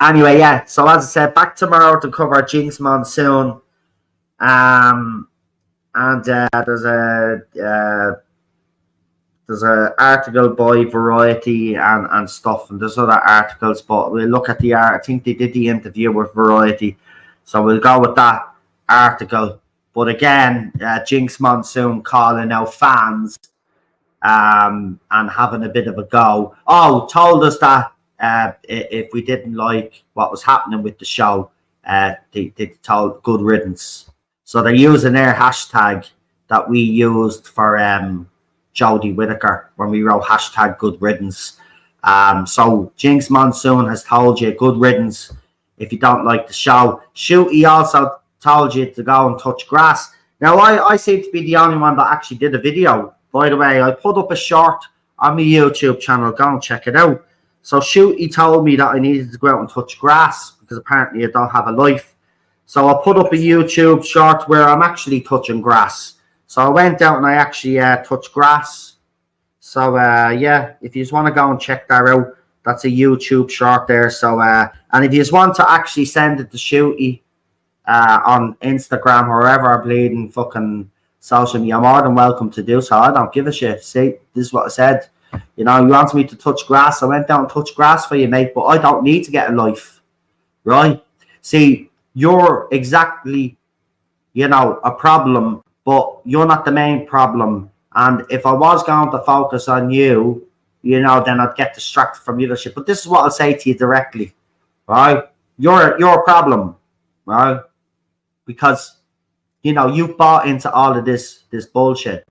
Anyway, yeah. So as I said, back tomorrow to cover Jinx Monsoon. And there's a article by Variety and stuff, and there's other articles, but we'll look at the art. I think they did the interview with Variety, so we'll go with that article. But again, Jinx Monsoon calling out fans and having a bit of a go. Oh, told us that if we didn't like what was happening with the show, they told good riddance. So they're using their hashtag that we used for Jodie Whittaker when we wrote hashtag good riddance. So Jinx Monsoon has told you good riddance if you don't like the show. Shooty also told you to go and touch grass. Now, I seem to be the only one that actually did a video. By the way, I put up a short on my YouTube channel. Go and check it out. So Shooty told me that I needed to go out and touch grass because apparently I don't have a life. So I put up a YouTube short where I'm actually touching grass. So I went out and I actually touched grass. So yeah, if you just want to go and check that out, that's a YouTube short there. So and if you just want to actually send it to Shooty on Instagram or wherever bleeding fucking social media, you're more than welcome to do so. I don't give a shit. See, this is what I said. You know, you want me to touch grass, I went down and touched grass for you, mate, but I don't need to get a life, right? See, you're exactly, you know, a problem, but you're not the main problem. And if I was going to focus on you, you know, then I'd get distracted from the other shit. But this is what I'll say to you directly, right? You're a problem, right? Because, you know, you've bought into all of this bullshit,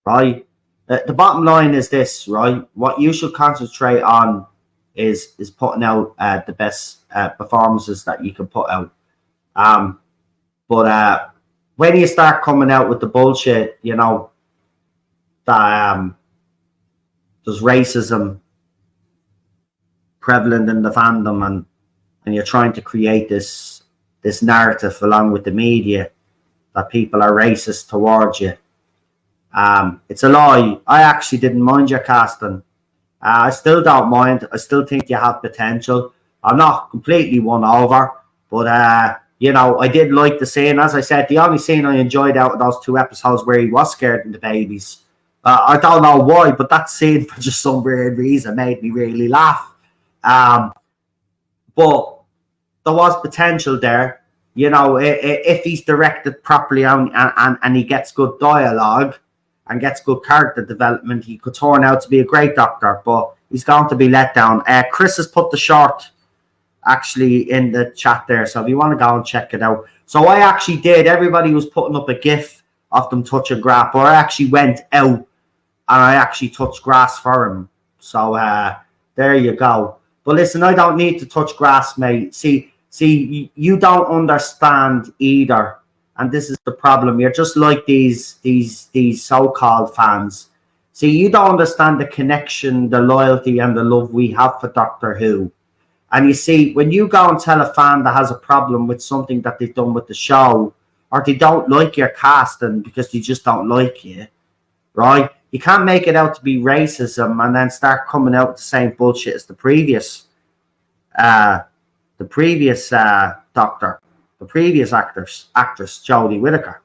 right? The bottom line is this, right? What you should concentrate on is putting out the best performances that you can put out. But when you start coming out with the bullshit, you know, that there's racism prevalent in the fandom, and you're trying to create this narrative along with the media that people are racist towards you. It's a lie. I actually didn't mind your casting. I still don't mind. I still think you have potential. I'm not completely won over, but you know, I did like the scene. As I said, the only scene I enjoyed out of those 2 episodes where he was scared of the babies. I don't know why, but that scene for just some weird reason made me really laugh. But there was potential there. You know, if he's directed properly and he gets good dialogue and gets good character development, he could turn out to be a great Doctor, but he's going to be let down. Chris has put the short actually in the chat there, so if you want to go and check it out. So I actually did. Everybody was putting up a GIF of them touching grass, but I actually went out and I actually touched grass for him. So there you go. But listen, I don't need to touch grass, mate. See, you don't understand either, and this is the problem. You're just like these so-called fans. See, you don't understand the connection, the loyalty, and the love we have for Doctor Who. And you see, when you go and tell a fan that has a problem with something that they've done with the show, or they don't like your casting because they just don't like you, right? You can't make it out to be racism and then start coming out with the same bullshit as the previous Doctor, the previous actress, Jodie Whittaker.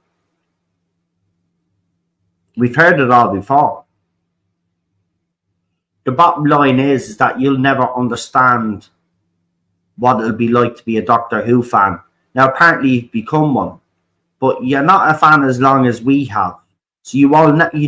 We've heard it all before. The bottom line is that you'll never understand what it'll be like to be a Doctor Who fan. Now, apparently you've become one, but you're not a fan as long as we have. So you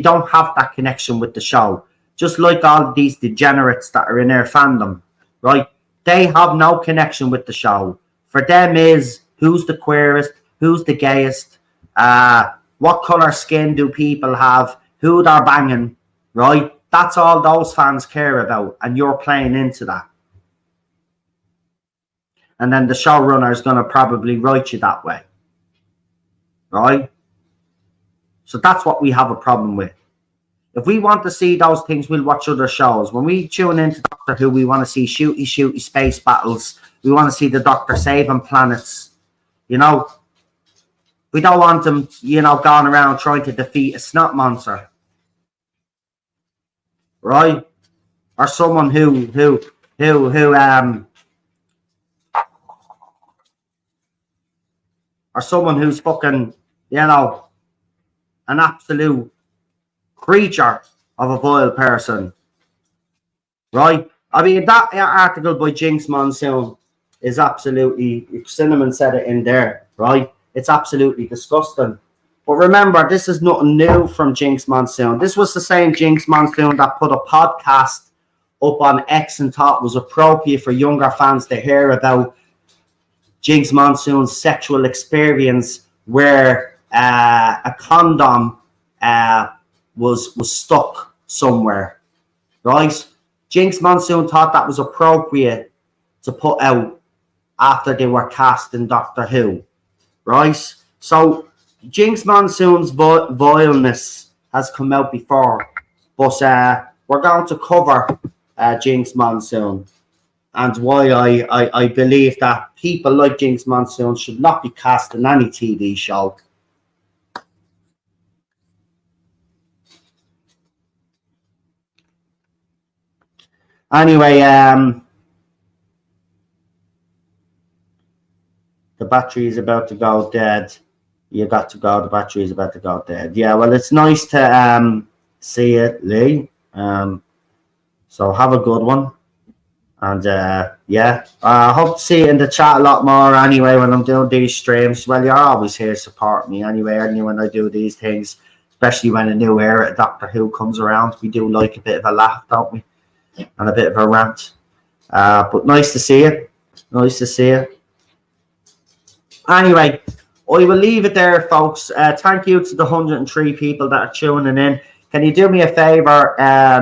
don't have that connection with the show. Just like all of these degenerates that are in their fandom, right? They have no connection with the show. For them is who's the queerest, who's the gayest, what colour skin do people have, who they're banging, right? That's all those fans care about, and you're playing into that. And then the showrunner is going to probably write you that way, right? So that's what we have a problem with. If we want to see those things, we'll watch other shows. When we tune into Doctor Who, we want to see shooty space battles. We want to see the Doctor saving planets. You know, we don't want them, you know, going around trying to defeat a snot monster, right? Or someone or someone who's fucking, you know, an absolute creature of a vile person, right? I mean, that article by Jinx Monsoon is absolutely, Cinnamon said it in there, right? It's absolutely disgusting. But remember, this is nothing new from Jinx Monsoon. This was the same Jinx Monsoon that put a podcast up on X and thought was appropriate for younger fans to hear about Jinx Monsoon's sexual experience where a condom was stuck somewhere, right? Jinx Monsoon thought that was appropriate to put out after they were casting Doctor Who, right? So Jinx Monsoon's vileness has come out before, but we're going to cover Jinx Monsoon and why I believe that people like Jinx Monsoon should not be cast in any TV show. Anyway, the battery is about to go dead. You got to go. The battery is about to go dead. Yeah, well, it's nice to see it, Lee. So have a good one. And yeah, I hope to see you in the chat a lot more anyway when I'm doing these streams. Well, you're always here to support me anyway, when I do these things, especially when a new era of Doctor Who comes around. We do like a bit of a laugh, don't we? And a bit of a rant. But nice to see you. Nice to see you. Anyway, I will leave it there, folks. Thank you to the 103 people that are tuning in. Can you do me a favor?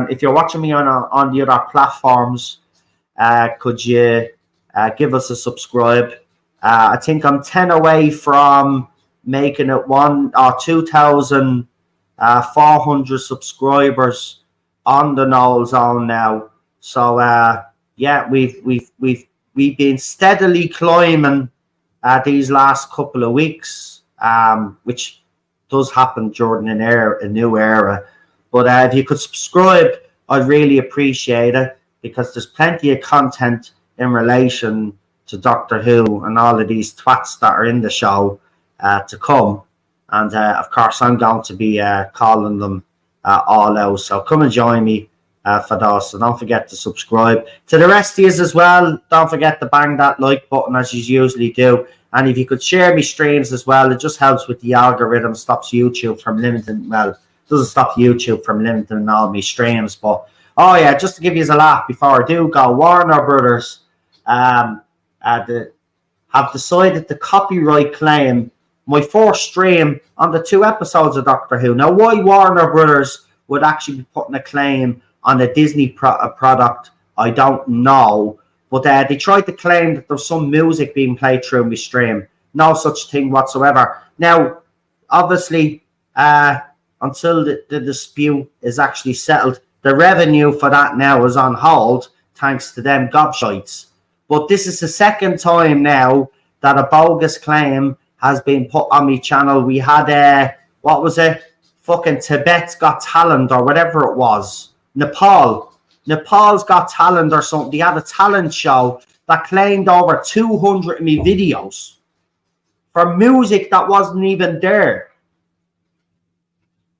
If you're watching me on the other platforms, could you give us a subscribe? I think I'm 10 away from making it 2,400 subscribers on the Noel Zone now. So yeah, we've been steadily climbing these last couple of weeks, which does happen during a new era. But if you could subscribe, I'd really appreciate it, because there's plenty of content in relation to Doctor Who and all of these twats that are in the show to come. And of course, I'm going to be calling them all out. So come and join me for those. So don't forget to subscribe. To the rest of you as well, don't forget to bang that like button as you usually do. And if you could share me streams as well, it just helps with the algorithm, stops YouTube from limiting, well, it doesn't stop YouTube from limiting all my streams. But, oh yeah, just to give you a laugh before I do go, Warner Brothers have decided to copyright claim my first stream on the 2 episodes of Doctor Who. Now, why Warner Brothers would actually be putting a claim on a Disney product, I don't know. But they tried to claim that there's some music being played through my stream. No such thing whatsoever. Now, obviously, until the dispute is actually settled, the revenue for that now is on hold, thanks to them gobshites. But this is the second time now that a bogus claim has been put on my channel. We had, what was it? Fucking Tibet's Got Talent or whatever it was. Nepal's Got Talent or something. They had a talent show that claimed over 200 of my videos for music that wasn't even there.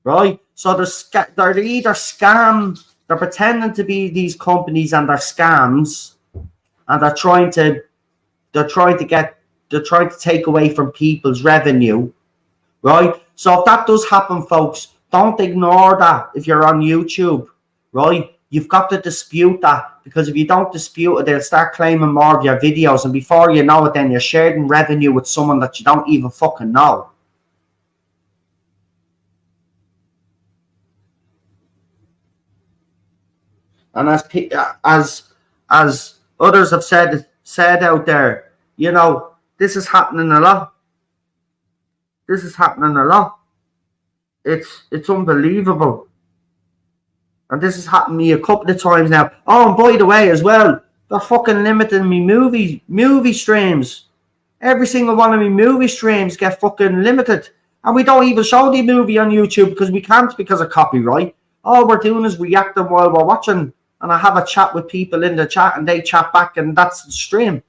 Right? So they're either scam, they're pretending to be these companies and they're scams, and they're trying to take away from people's revenue. Right? So if that does happen, folks, don't ignore that if you're on YouTube. Right? You've got to dispute that, because if you don't dispute it, they'll start claiming more of your videos, and before you know it, then you're sharing revenue with someone that you don't even fucking know. And as others have said out there, you know, this is happening a lot. This is happening a lot. It's unbelievable. And this has happened to me a couple of times now. Oh, and by the way, as well, they're fucking limiting me movie streams. Every single one of me movie streams get fucking limited. And we don't even show the movie on YouTube because we can't, because of copyright. All we're doing is reacting while we're watching. And I have a chat with people in the chat and they chat back, and that's the stream.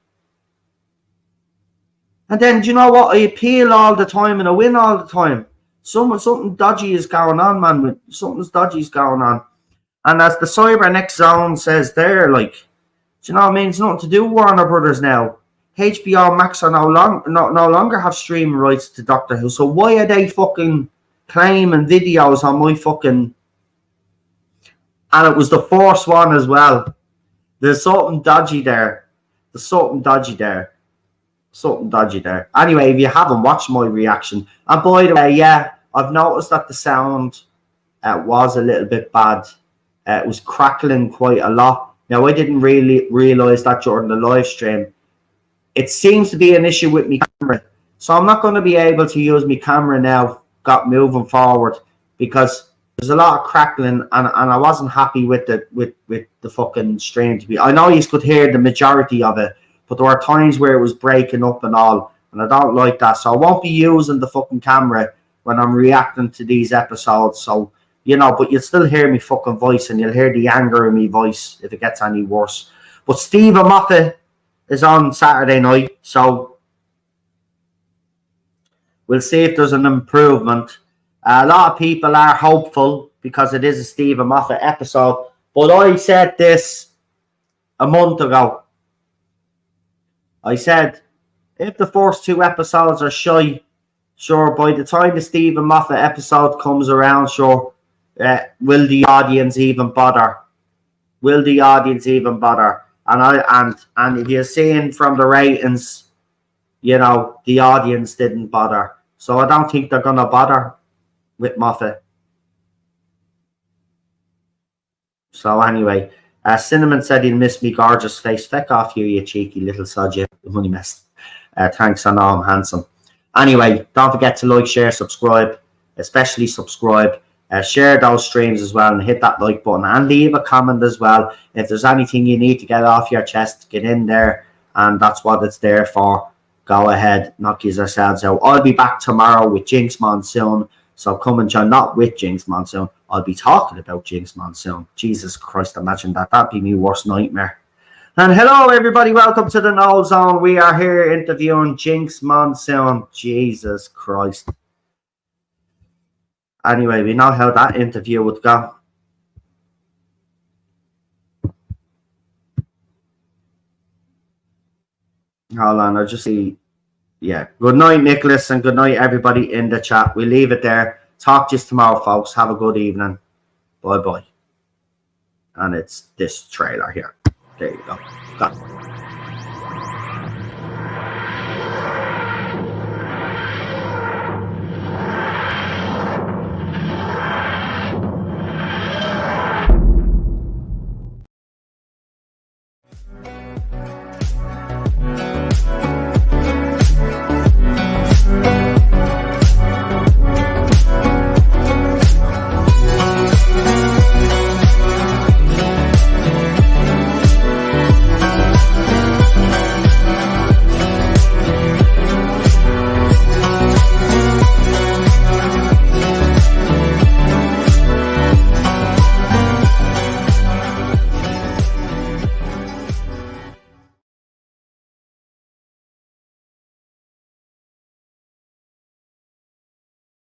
And then, do you know what? I appeal all the time and I win all the time. Something dodgy is going on, man. Something's dodgy is going on. And as the Cyber Next Zone says there, like, do you know what I mean? It's nothing to do with Warner Brothers now. HBO Max are no longer have streaming rights to Doctor Who. So why are they fucking claiming videos on my fucking... And it was the first one as well. There's something dodgy there. Anyway, if you haven't watched my reaction, and by the way, yeah, I've noticed that the sound was a little bit bad. It was crackling quite a lot. Now, I didn't really realise that during the live stream. It seems to be an issue with my camera. So I'm not going to be able to use my camera now, got moving forward, because there's a lot of crackling, and I wasn't happy with the fucking stream to be. I know you could hear the majority of it, but there were times where it was breaking up and all, and I don't like that. So I won't be using the fucking camera when I'm reacting to these episodes. So, you know, but you'll still hear me fucking voice, and you'll hear the anger in me voice if it gets any worse. But Stephen Moffat is on Saturday night, so we'll see if there's an improvement. A lot of people are hopeful because it is a Stephen Moffat episode, but I said this a month ago. I said, if the first two episodes are shy, sure, by the time the Stephen Moffat episode comes around, sure, will the audience even bother? Will the audience even bother? And if you're seeing from the ratings, you know, the audience didn't bother. So I don't think they're going to bother with Moffat. So anyway, Cinnamon said he'll miss me gorgeous face. Feck off you cheeky little sod, you money mess. Thanks, I know I'm handsome. Anyway, don't forget to like, share, subscribe, especially subscribe. Share those streams as well and hit that like button and leave a comment as well. If there's anything you need to get off your chest, get in there, and that's what it's there for. Go ahead, knock yourselves out. I'll be back tomorrow with Jinx Monsoon, so come and join. Not with Jinx Monsoon, I'll be talking about Jinx Monsoon. Jesus Christ, imagine that. That'd be my worst nightmare. And hello everybody, welcome to the No Zone. We are here interviewing Jinx Monsoon. Jesus Christ. Anyway, we know how that interview would go. Hold on, I'll just see. Yeah. Good night, Nicholas, and good night, everybody in the chat. We leave it there. Talk to you tomorrow, folks. Have a good evening. Bye-bye. And it's this trailer here. There you go. Got it.